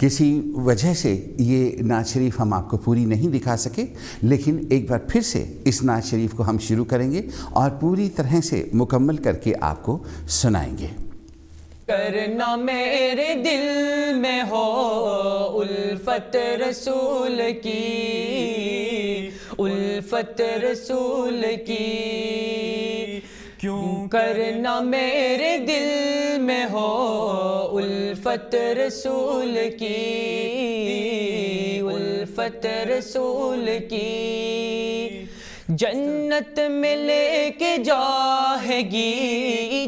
किसी वजह से ये नात शरीफ हम आपको पूरी नहीं दिखा सके, लेकिन एक बार फिर से इस नात शरीफ को हम शुरू करेंगे और पूरी तरह से मुकम्मल करके आपको सुनाएंगे। करना मेरे दिल में हो उल्फत रसूल की, उल्फत रसूल की, क्यों करना मेरे दिल में हो उल्फत रसूल की, उल्फत रसूल की। जन्नत में लेके जाएगी,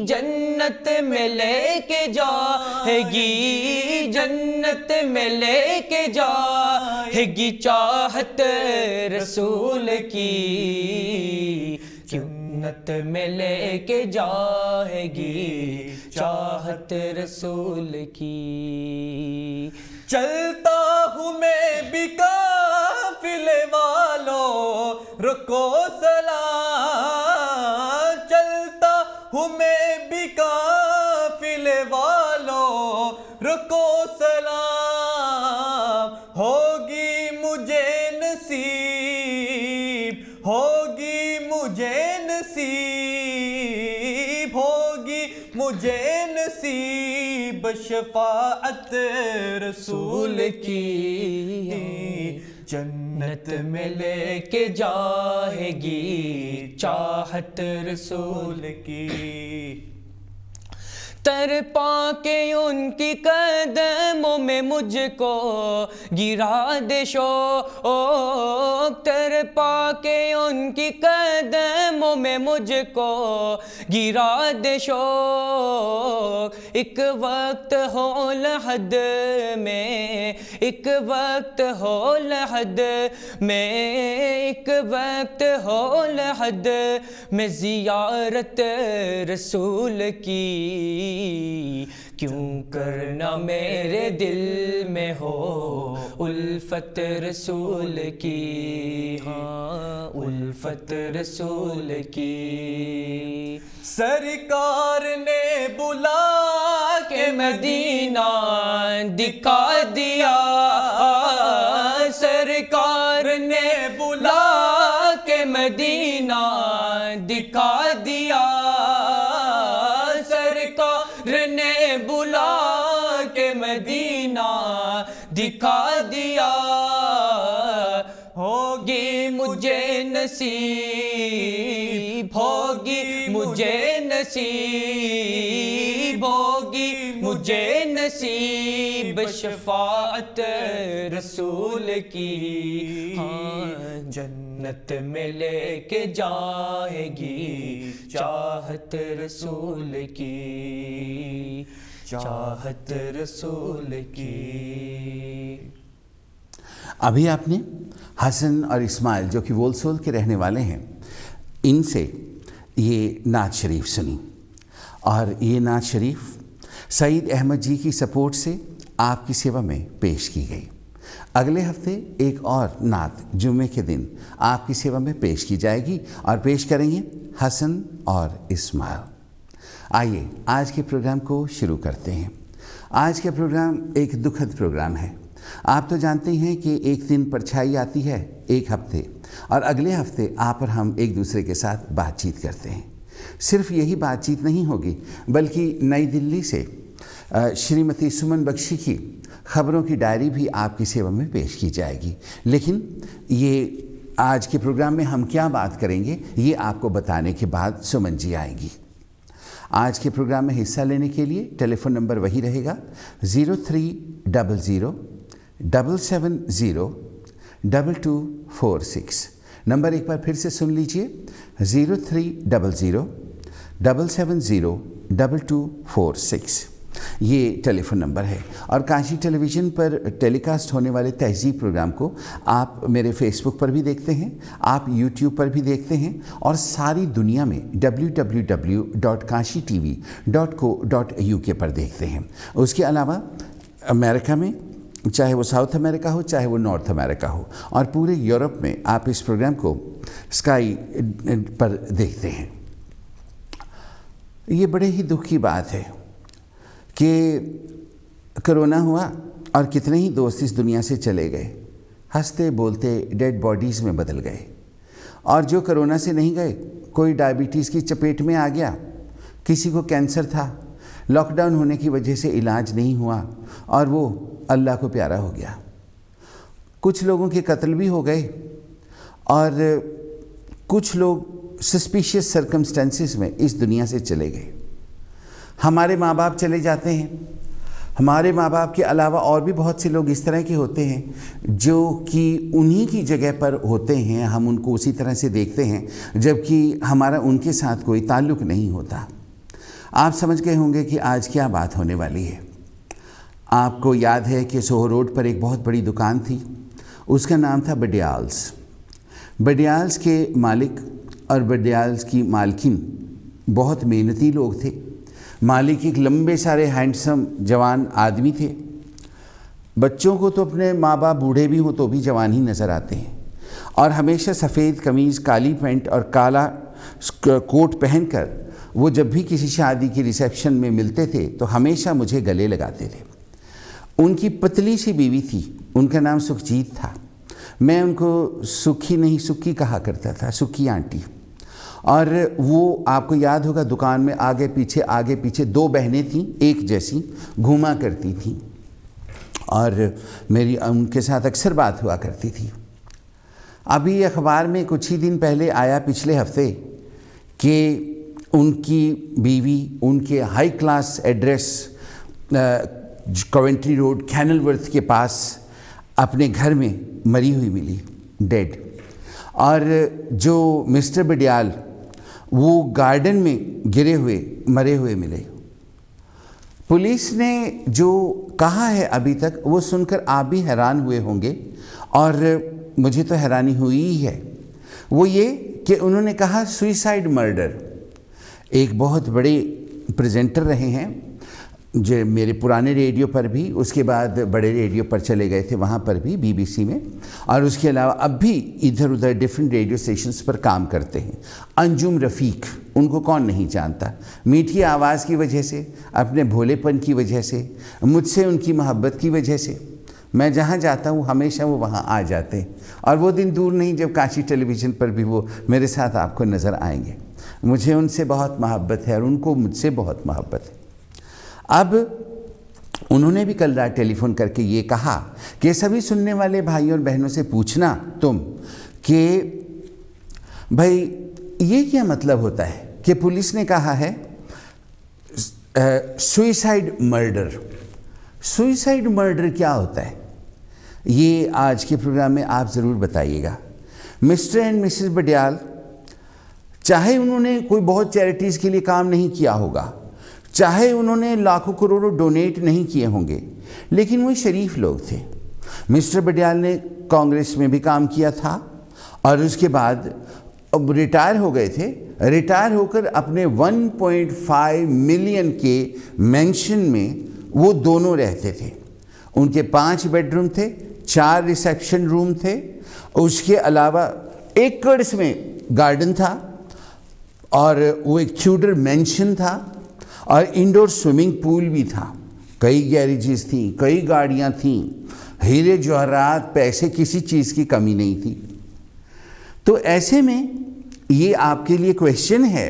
जन्नत में लेके जाएगी, जन्नत में लेके जाएगी चाहत रसूल की, जन्नत में लेके जाएगी चाहत रसूल की। चलता हूँ मैं भी काफिले वालों रुको सलाम, चलता हूँ मैं भी काफिले वालों रुको सलाम, होगी मुझे नसीब, होगी मुझे नसीब, होगी मुझे नसीब शफाअत रसूल की, जन्नत में लेके जाएगी चाहत रसूल की। तर पाके उनकी कदमों में मुझको गिरा दे शौक़, तर पाके उनकी कदमों में मुझको गिरा दे शौक़। एक वक्त हो लहद में, एक वक्त हो लहद में, एक वक्त हो लहद में ज़ियारत रसूल की, क्यों करना मेरे दिल में हो उल्फत रसूल की, हाँ उल्फत रसूल की। सरकार ने बुला के मदीना दिखा दिया, सरकार ने बुला के मदीना दिखा दिया, ने बुला के मदीना दिखा दिया। होगी मुझे नसीब, होगी मुझे नसीब, होगी मुझे नसीब शफाअत रसूल की, हाँ जन्नत में लेके जाएगी चाहत रसूल की, चाहत रसूल की। अभी आपने हसन और इस्माइल जो कि वोलसोल के रहने वाले हैं, इनसे ये नात शरीफ सुनी, और ये नात शरीफ सईद अहमद जी की सपोर्ट से आपकी सेवा में पेश की गई। अगले हफ्ते एक और नात जुम्मे के दिन आपकी सेवा में पेश की जाएगी और पेश करेंगे हसन और इस्माइल। आइए आज के प्रोग्राम को शुरू करते हैं। आज का प्रोग्राम एक दुखद प्रोग्राम है। आप तो जानते हैं कि एक दिन परछाई आती है एक हफ्ते, और अगले हफ्ते आप और हम एक दूसरे के साथ बातचीत करते हैं। सिर्फ यही बातचीत नहीं होगी, बल्कि नई दिल्ली से श्रीमती सुमन बख्शी की खबरों की डायरी भी आपकी सेवा में पेश की जाएगी। लेकिन ये आज के प्रोग्राम में हम क्या बात करेंगे, ये आपको बताने के बाद सुमन जी आएंगी। आज के प्रोग्राम में हिस्सा लेने के लिए टेलीफोन नंबर वही रहेगा 0300-770-2246। नंबर एक बार फिर से सुन लीजिए 0300-770-2246। ये टेलीफोन नंबर है। और काशी टेलीविज़न पर टेलीकास्ट होने वाले तहज़ीब प्रोग्राम को आप मेरे फेसबुक पर भी देखते हैं, आप यूट्यूब पर भी देखते हैं, और सारी दुनिया में www.kashitv.co.uk पर देखते हैं। उसके अलावा अमेरिका में, चाहे वो साउथ अमेरिका हो चाहे वो नॉर्थ अमेरिका हो, और पूरे यूरोप में आप इस प्रोग्राम को स्काई पर देखते हैं। ये बड़े ही दुख की बात है कि कोरोना हुआ और कितने ही दोस्त इस दुनिया से चले गए, हंसते बोलते डेड बॉडीज़ में बदल गए। और जो कोरोना से नहीं गए, कोई डायबिटीज़ की चपेट में आ गया, किसी को कैंसर था, लॉकडाउन होने की वजह से इलाज नहीं हुआ और वो अल्लाह को प्यारा हो गया। कुछ लोगों के कत्ल भी हो गए और कुछ लोग सस्पिशियस सर्कमस्टेंसेस में इस दुनिया से चले गए। हमारे माँ बाप चले जाते हैं। हमारे माँ बाप के अलावा और भी बहुत से लोग इस तरह के होते हैं जो कि उन्हीं की जगह पर होते हैं, हम उनको उसी तरह से देखते हैं जबकि हमारा उनके साथ कोई ताल्लुक़ नहीं होता। आप समझ गए होंगे कि आज क्या बात होने वाली है। आपको याद है कि सोहो रोड पर एक बहुत बड़ी दुकान थी, उसका नाम था बडियाल्स। बडियाल्स के मालिक और बडियाल्स की मालकिन बहुत मेहनती लोग थे। मालिक एक लंबे सारे हैंडसम जवान आदमी थे। बच्चों को तो अपने माँ बाप बूढ़े भी हों तो भी जवान ही नज़र आते हैं, और हमेशा सफ़ेद कमीज़, काली पैंट और काला कोट पहनकर वो जब भी किसी शादी की रिसेप्शन में मिलते थे तो हमेशा मुझे गले लगाते थे। उनकी पतली सी बीवी थी, उनका नाम सुखजीत था। मैं उनको सुखी नहीं सुक्की कहा करता था, सुक्की आंटी। और वो आपको याद होगा दुकान में आगे पीछे दो बहनें थीं, एक जैसी घूमा करती थीं और मेरी उनके साथ अक्सर बात हुआ करती थी। अभी अखबार में कुछ ही दिन पहले आया, पिछले हफ्ते, कि उनकी बीवी उनके high class address Coventry road कैनलवर्थ के पास अपने घर में मरी हुई मिली, डेड। और जो मिस्टर बडियाल वो गार्डन में गिरे हुए मरे हुए मिले। पुलिस ने जो कहा है अभी तक वो सुनकर आप भी हैरान हुए होंगे और मुझे तो हैरानी हुई ही है। वो ये कि उन्होंने कहा सुइसाइड मर्डर। एक बहुत बड़े प्रेजेंटर रहे हैं जो मेरे पुराने रेडियो पर भी, उसके बाद बड़े रेडियो पर चले गए थे वहाँ पर भी, BBC में, और उसके अलावा अब भी इधर उधर डिफरेंट रेडियो स्टेशंस पर काम करते हैं। अंजुम रफ़ीक, उनको कौन नहीं जानता, मीठी आवाज़ की वजह से, अपने भोलेपन की वजह से, मुझसे उनकी मोहब्बत की वजह से मैं जहाँ जाता हूँ हमेशा वो वहाँ आ जाते हैं। और वो दिन दूर नहीं जब काशी टेलीविज़न पर भी वो मेरे साथ आपको नज़र आएंगे। मुझे उनसे बहुत मोहब्बत है और उनको मुझसे बहुत मोहब्बत है। अब उन्होंने भी कल रात टेलीफोन करके ये कहा कि सभी सुनने वाले भाइयों और बहनों से पूछना तुम कि भाई ये क्या मतलब होता है कि पुलिस ने कहा है सुइसाइड मर्डर। सुइसाइड मर्डर क्या होता है, ये आज के प्रोग्राम में आप ज़रूर बताइएगा। मिस्टर एंड मिसेस बडियाल, चाहे उन्होंने कोई बहुत चैरिटीज़ के लिए काम नहीं किया होगा, चाहे उन्होंने लाखों करोड़ों डोनेट नहीं किए होंगे, लेकिन वो शरीफ लोग थे। मिस्टर बडियाल ने कांग्रेस में भी काम किया था और उसके बाद अब रिटायर हो गए थे। रिटायर होकर अपने 1.5 मिलियन के मेंशन में वो दोनों रहते थे। उनके 5 बेडरूम थे, 4 रिसेप्शन रूम थे, उसके अलावा एकड़्स में गार्डन था और वो एक ट्यूडर मेंशन था और इंडोर स्विमिंग पूल भी था। कई गैरेजेस थी, कई गाड़ियाँ थीं, हीरे जवाहरात, पैसे, किसी चीज़ की कमी नहीं थी। तो ऐसे में ये आपके लिए क्वेश्चन है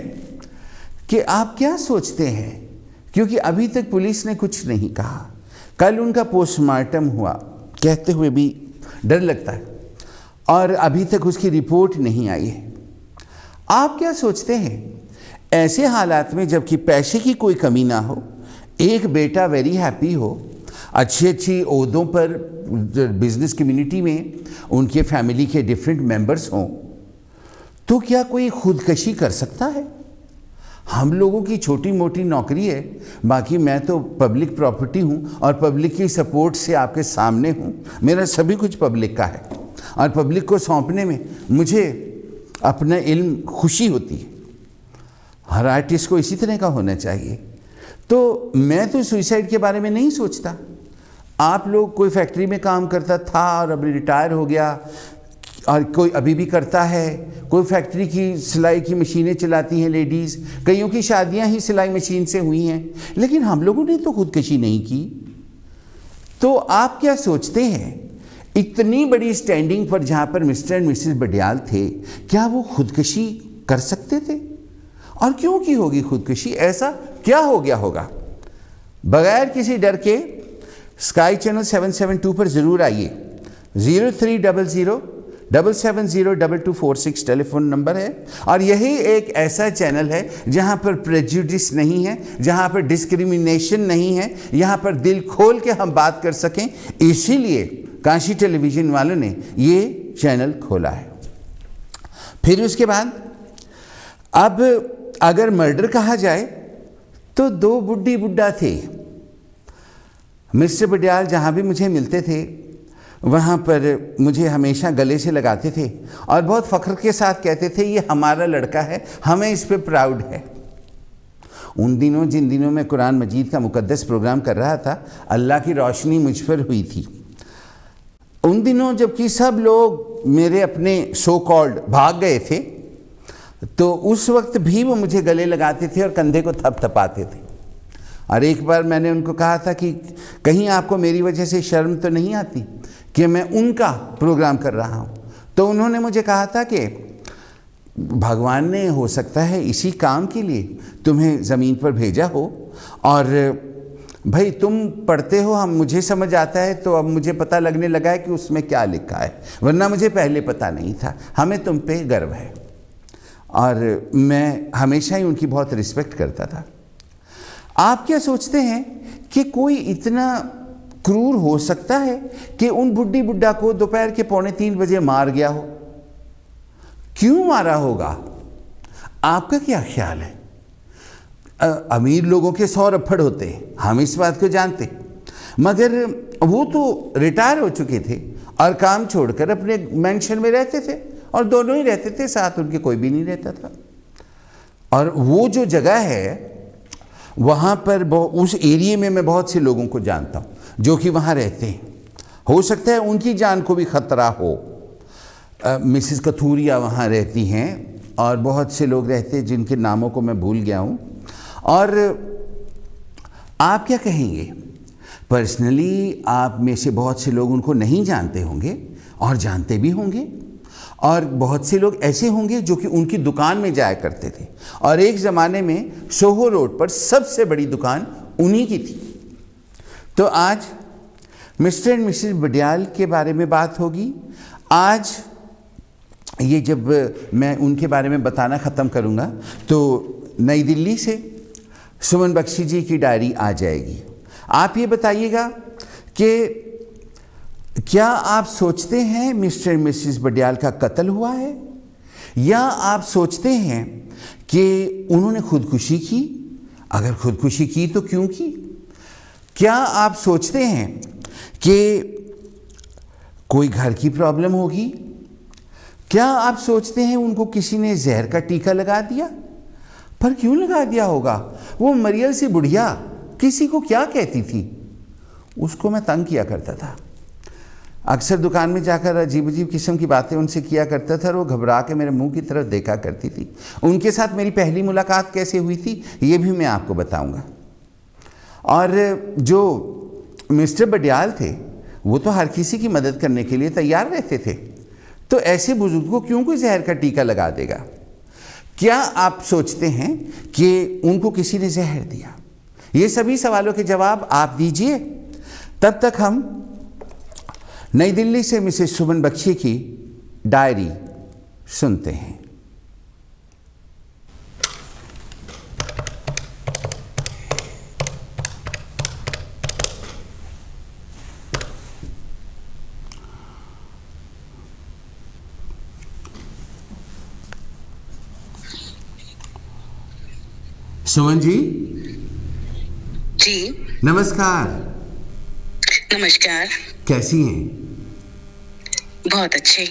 कि आप क्या सोचते हैं, क्योंकि अभी तक पुलिस ने कुछ नहीं कहा। कल उनका पोस्टमार्टम हुआ, कहते हुए भी डर लगता है, और अभी तक उसकी रिपोर्ट नहीं आई है। आप क्या सोचते हैं ऐसे हालात में, जबकि पैसे की कोई कमी ना हो, एक बेटा वेरी हैप्पी हो, अच्छी ओहदों पर बिजनेस कम्युनिटी में उनके फैमिली के डिफरेंट मेंबर्स हों, तो क्या कोई खुदकशी कर सकता है? हम लोगों की छोटी मोटी नौकरी है, बाकी मैं तो पब्लिक प्रॉपर्टी हूँ और पब्लिक की सपोर्ट से आपके सामने हूँ। मेरा सभी कुछ पब्लिक का है और पब्लिक को सौंपने में मुझे अपना इल्म खुशी होती है। हर आर्टिस्ट को इसी तरह का होना चाहिए। तो मैं तो सुइसाइड के बारे में नहीं सोचता। आप लोग, कोई फैक्ट्री में काम करता था और अभी रिटायर हो गया, और कोई अभी भी करता है, कोई फैक्ट्री की सिलाई की मशीनें चलाती हैं लेडीज़, कईयों की शादियां ही सिलाई मशीन से हुई हैं, लेकिन हम लोगों ने तो खुदकशी नहीं की। तो आप क्या सोचते हैं, इतनी बड़ी स्टैंडिंग पर जहां पर मिस्टर एंड मिसेस बडियाल थे, क्या वो खुदकुशी कर सकते थे? और क्यों की होगी खुदकुशी? ऐसा क्या हो गया होगा? बगैर किसी डर के स्काई चैनल 772 पर जरूर आइए। 0300-770-2246 टेलीफोन नंबर है, और यही एक ऐसा चैनल है जहां पर प्रेजुडिस नहीं है, जहां पर डिस्क्रिमिनेशन नहीं है, यहां पर दिल खोल के हम बात कर सकें। इसीलिए काशी टेलीविजन वालों ने ये चैनल खोला है। फिर उसके बाद अब अगर मर्डर कहा जाए तो दो बुड्ढी बुड्ढा थे। मिस्टर बडियाल जहाँ भी मुझे मिलते थे वहाँ पर मुझे हमेशा गले से लगाते थे और बहुत फ़ख्र के साथ कहते थे, ये हमारा लड़का है, हमें इस पे प्राउड है। उन दिनों जिन दिनों में कुरान मजीद का मुकद्दस प्रोग्राम कर रहा था, अल्लाह की रोशनी मुझ पर हुई थी। उन दिनों जबकि सब लोग मेरे अपने सो कॉल्ड भाग गए थे, तो उस वक्त भी वो मुझे गले लगाते थे और कंधे को थपथपाते थे। और एक बार मैंने उनको कहा था कि कहीं आपको मेरी वजह से शर्म तो नहीं आती कि मैं उनका प्रोग्राम कर रहा हूँ? तो उन्होंने मुझे कहा था कि भगवान ने हो सकता है इसी काम के लिए तुम्हें ज़मीन पर भेजा हो, और भाई तुम पढ़ते हो, हम मुझे समझ आता है, तो अब मुझे पता लगने लगा है कि उसमें क्या लिखा है, वरना मुझे पहले पता नहीं था। हमें तुम पे गर्व है। और मैं हमेशा ही उनकी बहुत रिस्पेक्ट करता था। आप क्या सोचते हैं कि कोई इतना क्रूर हो सकता है कि उन बुड्ढी बुड्ढा को दोपहर के 2:45 बजे मार गया हो? क्यों मारा होगा? आपका क्या ख्याल है? अमीर लोगों के 100 रफड़ होते हैं, हम इस बात को जानते, मगर वो तो रिटायर हो चुके थे और काम छोड़कर अपने मेंशन में रहते थे, और दोनों ही रहते थे, साथ उनके कोई भी नहीं रहता था। और वो जो जगह है वहाँ पर उस एरिया में मैं बहुत से लोगों को जानता हूँ जो कि वहाँ रहते हैं। हो सकता है उनकी जान को भी ख़तरा हो। मिसेस कथूरिया वहाँ रहती हैं और बहुत से लोग रहते हैं जिनके नामों को मैं भूल गया हूँ। और आप क्या कहेंगे? पर्सनली आप में से बहुत से लोग उनको नहीं जानते होंगे और जानते भी होंगे, और बहुत से लोग ऐसे होंगे जो कि उनकी दुकान में जाया करते थे, और एक ज़माने में सोहो रोड पर सबसे बड़ी दुकान उन्हीं की थी। तो आज मिस्टर एंड मिसेस बडियाल के बारे में बात होगी। आज ये जब मैं उनके बारे में बताना ख़त्म करूँगा तो नई दिल्ली से सुमन बख्शी जी की डायरी आ जाएगी। आप ये बताइएगा कि क्या आप सोचते हैं मिस्टर एंड मिसेस बडियाल का कत्ल हुआ है, या आप सोचते हैं कि उन्होंने खुदकुशी की? अगर खुदकुशी की तो क्यों की? क्या आप सोचते हैं कि कोई घर की प्रॉब्लम होगी? क्या आप सोचते हैं उनको किसी ने जहर का टीका लगा दिया? पर क्यों लगा दिया होगा? वो मरियल सी बुढ़िया किसी को क्या कहती थी, उसको मैं तंग किया करता था। अक्सर दुकान में जाकर अजीब अजीब किस्म की बातें उनसे किया करता था और वो घबरा के मेरे मुंह की तरफ देखा करती थी। उनके साथ मेरी पहली मुलाकात कैसे हुई थी ये भी मैं आपको बताऊंगा। और जो मिस्टर बडियाल थे वो तो हर किसी की मदद करने के लिए तैयार रहते थे, तो ऐसे बुजुर्ग को क्यों कोई जहर का टीका लगा देगा? क्या आप सोचते हैं कि उनको किसी ने जहर दिया? ये सभी सवालों के जवाब आप दीजिए। तब तक हम नई दिल्ली से मिसेस सुमन बख्शी की डायरी सुनते हैं। सुमन जी। जी नमस्कार। नमस्कार। कैसी हैं? बहुत अच्छे।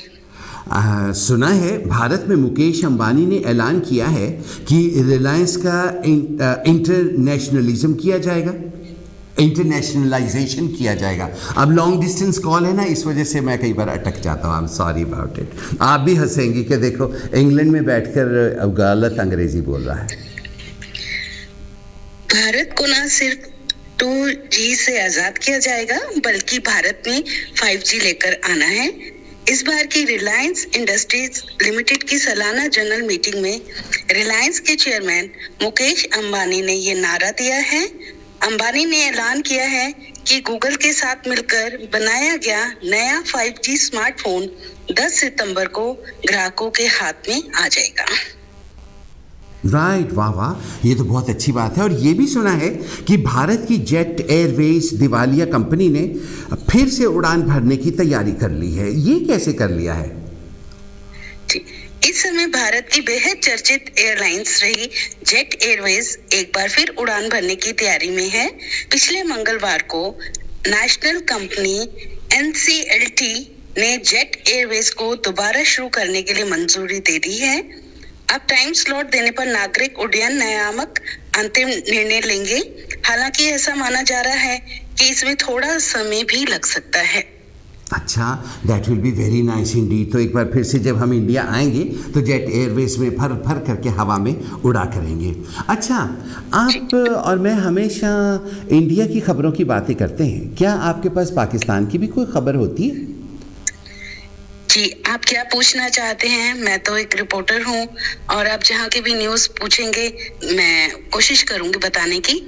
सुना है भारत में मुकेश अंबानी ने ऐलान किया है कि रिलायंस का इंटरनेशनलिज्म किया जाएगा, इंटरनेशनलाइजेशन किया जाएगा। अब लॉन्ग डिस्टेंस कॉल है ना, इस वजह से मैं कई बार अटक जाता हूँ। आई एम सॉरी अबाउट इट। आप भी हंसेंगी कि देखो इंग्लैंड में बैठकर गलत अंग्रेजी बोल रहा है। भारत को ना सिर्फ 2G से आजाद किया जाएगा, बल्कि भारत में 5G लेकर आना है। इस बार की रिलायंस इंडस्ट्रीज लिमिटेड की सालाना जनरल मीटिंग में रिलायंस के चेयरमैन मुकेश अंबानी ने ये नारा दिया है। अंबानी ने ऐलान किया है कि गूगल के साथ मिलकर बनाया गया नया 5G स्मार्टफोन 10 सितंबर को ग्राहकों के हाथ में आ जाएगा। राइट, वाह वाह, ये तो बहुत अच्छी बात है। और ये भी सुना है कि भारत की जेट एयरवेज दिवालिया कंपनी ने फिर से उड़ान भरने की तैयारी कर ली है। ये कैसे कर लिया है? इस समय भारत की बेहद चर्चित एयरलाइंस रही जेट एयरवेज एक बार फिर उड़ान भरने की तैयारी में है। पिछले मंगलवार को नेशनल कंपनी NCLT ने जेट एयरवेज को दोबारा शुरू करने के लिए मंजूरी दे दी है। अब टाइम स्लॉट देने पर नागरिक उड्डयन नियामक अंतिम निर्णय लेंगे। हालांकि ऐसा माना जा रहा है कि इसमें थोड़ा समय भी लग सकता है। अच्छा, that will be very nice Indeed. तो एक बार फिर से जब हम इंडिया आएंगे तो जेट एयरवेज में फर फर करके हवा में उड़ा करेंगे। अच्छा, आप और मैं हमेशा इंडिया की खबरों की बातें करते हैं, क्या आपके पास पाकिस्तान की भी कोई खबर होती है? जी, आप क्या पूछना चाहते हैं? मैं तो एक रिपोर्टर हूँ और आप जहाँ की भी न्यूज़ पूछेंगे मैं कोशिश करूँगी बताने की।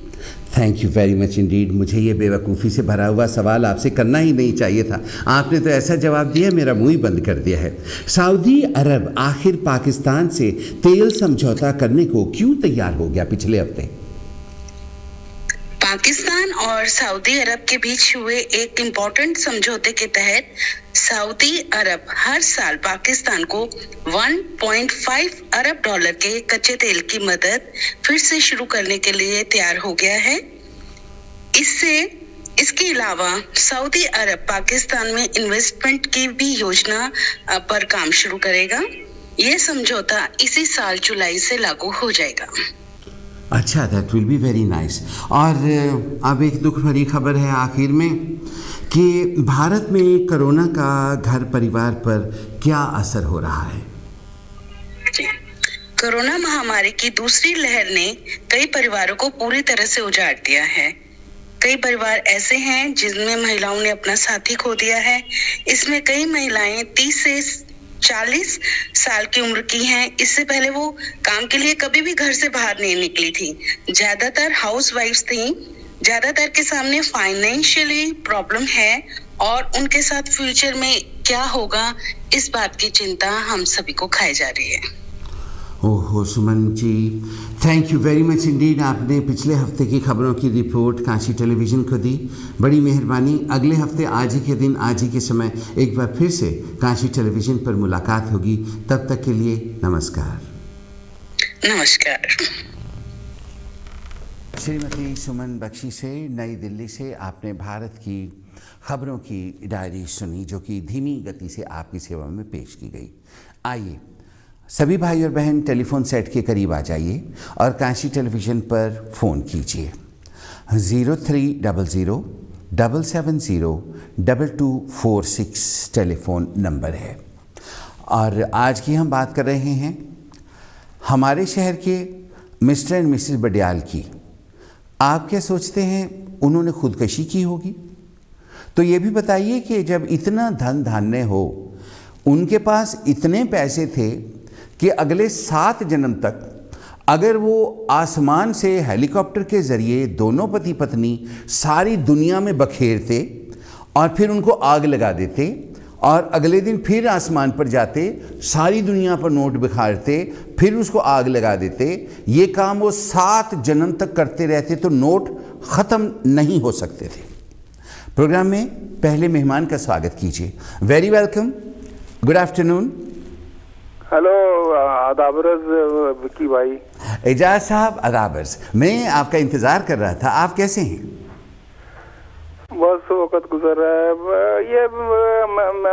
Thank you very much Indeed. मुझे ये बेवकूफ़ी से भरा हुआ सवाल आपसे करना ही नहीं चाहिए था। आपने तो ऐसा जवाब दिया, मेरा मुंह ही बंद कर दिया है। सऊदी अरब आखिर पाकिस्तान से तेल समझौता करने को क्यों तैयार हो गया पिछले हफ्ते? पाकिस्तान और सऊदी अरब के बीच हुए एक इम्पोर्टेंट समझौते के तहत सऊदी अरब हर साल पाकिस्तान को 1.5 अरब डॉलर के कच्चे तेल की मदद फिर से शुरू करने के लिए तैयार हो गया है। इसके अलावा सऊदी अरब पाकिस्तान में इन्वेस्टमेंट की भी योजना पर काम शुरू करेगा। यह समझौता इसी साल जुलाई से लागू हो जाएगा। अच्छा, that will be very nice. और अब एक दुख भरी खबर है आखिर में कि भारत में कोरोना का घर परिवार पर क्या असर हो रहा है? कोरोना महामारी की दूसरी लहर ने कई परिवारों को पूरी तरह से उजाड़ दिया है। कई परिवार ऐसे हैं जिनमें महिलाओं ने अपना साथी खो दिया है। इसमें कई महिलाएं 30 से 40 साल की उम्र की हैं। इससे पहले वो काम के लिए कभी भी घर से बाहर नहीं निकली थी। ज्यादातर हाउसवाइफ्स थी। ज्यादातर के सामने फाइनेंशियली प्रॉब्लम है और उनके साथ फ्यूचर में क्या होगा इस बात की चिंता हम सभी को खाई जा रही है। ओहो Suman ji, thank you very much indeed. आपने पिछले हफ्ते की खबरों की रिपोर्ट काशी टेलीविज़न को दी, बड़ी मेहरबानी। अगले हफ्ते आज ही के दिन आज ही के समय एक बार फिर से काशी टेलीविज़न पर मुलाकात होगी। तब तक के लिए नमस्कार। नमस्कार। श्रीमती सुमन बख्शी से नई दिल्ली से आपने भारत की खबरों की डायरी सुनी, जो कि धीमी गति से आपकी सेवा में पेश की गई। आइए सभी भाई और बहन टेलीफोन सेट के करीब आ जाइए और काशी टेलीविज़न पर फ़ोन कीजिए। 0300-770-2246 टेलीफोन नंबर है। और आज की हम बात कर रहे हैं हमारे शहर के मिस्टर एंड मिसेस बडियाल की। आप क्या सोचते हैं, उन्होंने खुदकशी की होगी? तो ये भी बताइए कि जब इतना धन धान्य हो, उनके पास इतने पैसे थे कि अगले 7 जन्म तक अगर वो आसमान से हेलीकॉप्टर के ज़रिए दोनों पति पत्नी सारी दुनिया में बखेरते और फिर उनको आग लगा देते और अगले दिन फिर आसमान पर जाते, सारी दुनिया पर नोट बिखारते, फिर उसको आग लगा देते, ये काम वो 7 जन्म तक करते रहते तो नोट ख़त्म नहीं हो सकते थे। प्रोग्राम में पहले मेहमान का स्वागत कीजिए। Very welcome, good afternoon. Hello, आदाबरज विक्की भाई। एजाज साहब आदाबरज, मैं आपका इंतज़ार कर रहा था। आप कैसे हैं? बस वक्त गुजर रहा है। ये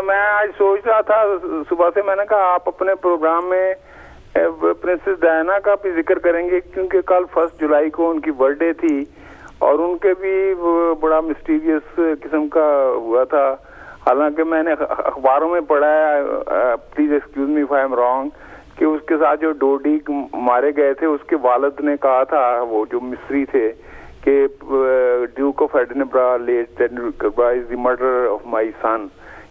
मैं आज सोच रहा था सुबह से, मैंने कहा आप अपने प्रोग्राम में प्रिंसेस डायना का भी जिक्र करेंगे, क्योंकि कल 1 जुलाई को उनकी बर्थडे थी और उनके भी बड़ा मिस्टीरियस किस्म का हुआ था। हालांकि मैंने अखबारों में पढ़ा है, please excuse me if I am wrong, कि उसके साथ जो डोडी मारे गए थे उसके वालिद ने कहा था, वो जो मिस्री थे, कि Duke of Edinburgh late is the murder of my son,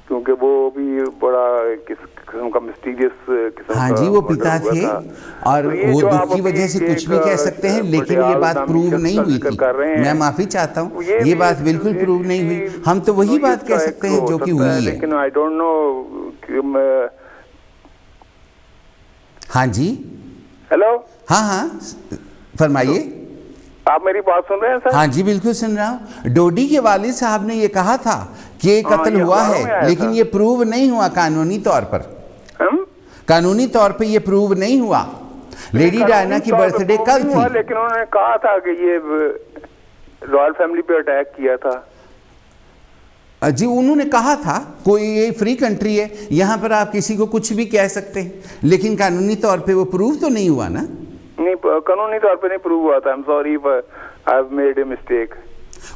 क्योंकि वो भी बड़ा किस्म का मिस्टीरियस किस्म हाँ का जी, वो murder पिता हुआ थे था। और तो ये वो जो दुख आप की वजह से अभी कुछ भी कह सकते हैं, लेकिन ये बात प्रूव नहीं हुई थी। मैं माफी चाहता हूँ, ये बात बिल्कुल प्रूव नहीं हुई। हम तो वही बात कह सकते हैं जो कि हुई है। लेकिन आई डोंट नो। हाँ जी, हेलो, हाँ हाँ फरमाइए। आप मेरी बात सुन रहे हैं सर? हाँ जी, बिल्कुल सुन रहा हूँ। डोडी के वालिद साहब ने ये कहा था कि ये कत्ल हुआ है, लेकिन ये प्रूव नहीं हुआ कानूनी तौर पर। कानूनी तौर पे ये प्रूव नहीं हुआ। लेडी डायना की बर्थडे कल थी, लेकिन उन्होंने कहा था कि ये रॉयल फैमिली पे अटैक किया था। जी, उन्होंने कहा था, कोई ये फ्री कंट्री है, यहाँ पर आप किसी को कुछ भी कह सकते हैं, लेकिन कानूनी तौर पे वो प्रूव तो नहीं हुआ ना। नहीं, कानूनी तौर पे नहीं प्रूव हुआ था। आई am sorry, I have made a mistake.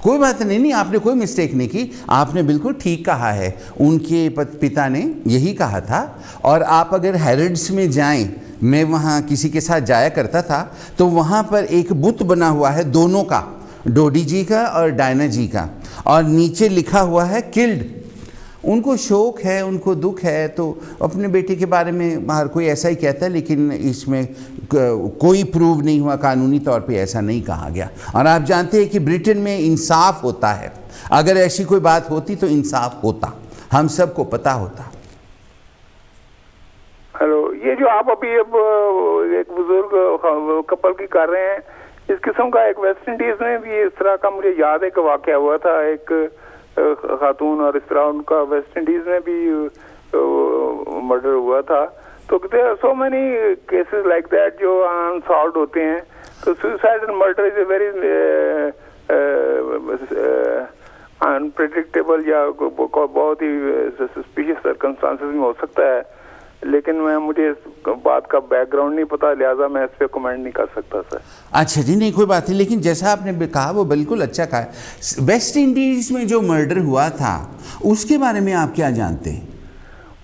कोई बात नहीं, आपने कोई मिस्टेक नहीं की, आपने बिल्कुल ठीक कहा है। उनके पिता ने यही कहा था। और आप अगर हैरिड्स में जाएं, मैं वहाँ किसी के साथ जाया करता था, तो वहाँ पर एक बुत बना हुआ है दोनों का, डोडी जी का और डायना जी का, और नीचे लिखा हुआ है किल्ड। उनको शौक है, उनको दुख है, तो अपने बेटे के बारे में हर कोई ऐसा ही कहता है, लेकिन इसमें कोई प्रूव नहीं हुआ, कानूनी तौर पे ऐसा नहीं कहा गया। और आप जानते हैं कि ब्रिटेन में इंसाफ होता है, अगर ऐसी कोई बात होती तो इंसाफ होता, हम सबको पता होता। हेलो, ये जो आप अभी एक बुजुर्ग कपल की कर रहे हैं, इस किस्म का एक वेस्ट इंडीज में भी इस तरह का मुझे याद है कि वाकया हुआ था, एक खातून, और इस तरह उनका वेस्ट इंडीज में भी मर्डर हुआ था। तो there are so many cases like that जो अनसॉल्व्ड होते हैं। तो suicide and murder is a very unpredictable या बहुत ही सस्पिशियस सर्कमस्टांसेस में हो सकता है, लेकिन मुझे इस बात का बैकग्राउंड नहीं पता, लिहाजा मैं इस पे कमेंट नहीं कर सकता सर। अच्छा जी, नहीं कोई बात नहीं, लेकिन जैसा आपने कहा वो बिल्कुल अच्छा कहा। वेस्ट इंडीज में जो मर्डर हुआ था उसके बारे में आप क्या जानते हैं?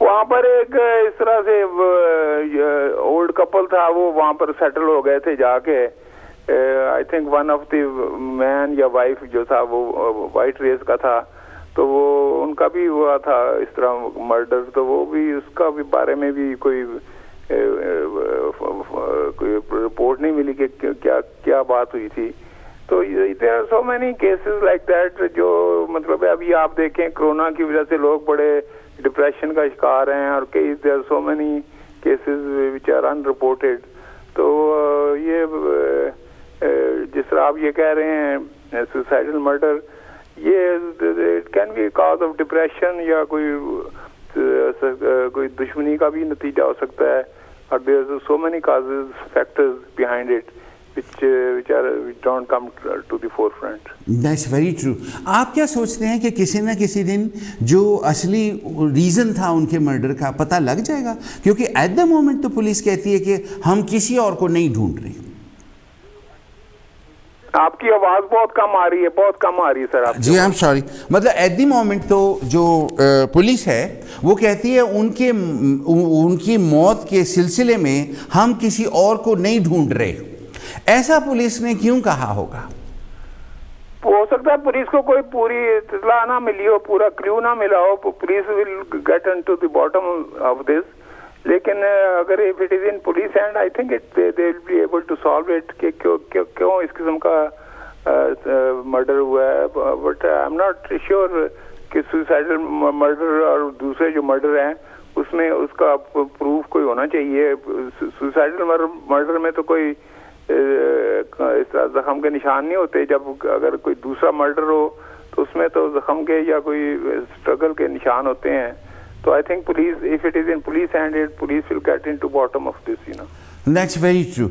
वहाँ पर एक इस तरह से ओल्ड कपल था, वो वहाँ पर सेटल हो गए थे जाके। I think one of the man या वाइफ जो था वो वाइट रेस का था, तो वो उनका भी हुआ था इस तरह मर्डर। तो वो भी, उसका भी बारे में भी कोई रिपोर्ट नहीं मिली कि क्या क्या बात हुई थी। तो there are so many cases like that जो मतलब अभी आप देखें कोरोना की वजह से लोग बड़े डिप्रेशन का शिकार हैं, और कई there are so many cases which are unreported. तो ये जिस तरह आप ये कह रहे हैं सुसाइडल मर्डर, ये it can be cause of depression या कोई दुश्मनी का भी नतीजा हो सकता है। और there are so many causes, factors behind it which don't come to the forefront. That's very true. आप क्या सोचते हैं कि किसी न किसी दिन जो असली रीज़न था उनके मर्डर का पता लग जाएगा? क्योंकि एट द मोमेंट तो पुलिस कहती है कि हम किसी और को नहीं ढूंढ रहे। आपकी आवाज बहुत कम आ रही है, बहुत कम आ रही है सर। जी आई एम सॉरी, मतलब एट द मोमेंट तो जो पुलिस है वो कहती है उनकी मौत के सिलसिले में हम किसी और को नहीं ढूंढ रहे। ऐसा पुलिस ने क्यों कहा होगा? हो सकता है पुलिस को कोई पूरी इत्तला ना मिली हो, पूरा क्लू ना मिला हो। Police will get into the bottom of this, लेकिन अगर if it is in police hand, I think they will be able to solve it कि क्यों इस किस्म का मर्डर हुआ है। But I am not sure कि सुसाइडल मर्डर और दूसरे जो मर्डर हैं उसमें उसका प्रूफ कोई होना चाहिए। सुसाइडल मर्डर में तो कोई इस तरह जख्म के निशान नहीं होते। जब अगर कोई दूसरा मर्डर हो तो उसमें तो जख्म के या कोई स्ट्रगल के निशान होते हैं। तो I think police, if it is in police hand, police will get into bottom of this, you know. That's very true.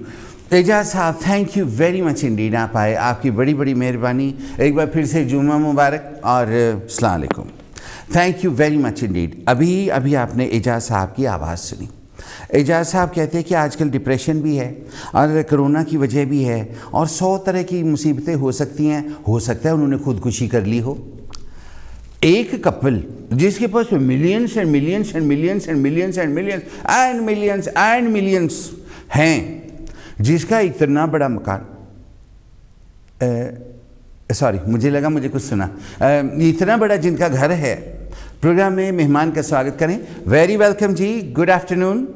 Ejaz sahab, thank you very much indeed, आप आए, आपकी बड़ी बड़ी मेहरबानी। एक बार फिर से जुम्मा मुबारक और अस्सलाम वालेकुम। Thank you very much Indeed. अभी आपने एजाज साहब की आवाज़ सुनी। एजाज साहब कहते हैं कि आजकल डिप्रेशन भी है और कोरोना की वजह भी है और 100 तरह की मुसीबतें हो सकती हैं। हो सकता है उन्होंने खुदकुशी कर ली हो। एक कपल जिसके पास millions and millions and millions and millions and millions and millions and millions हैं, जिसका इतना बड़ा मकान, सॉरी, मुझे लगा मुझे कुछ सुना। इतना बड़ा जिनका घर है, प्रोग्राम में मेहमान का स्वागत करें। वेरी वेलकम जी, गुड आफ्टरनून।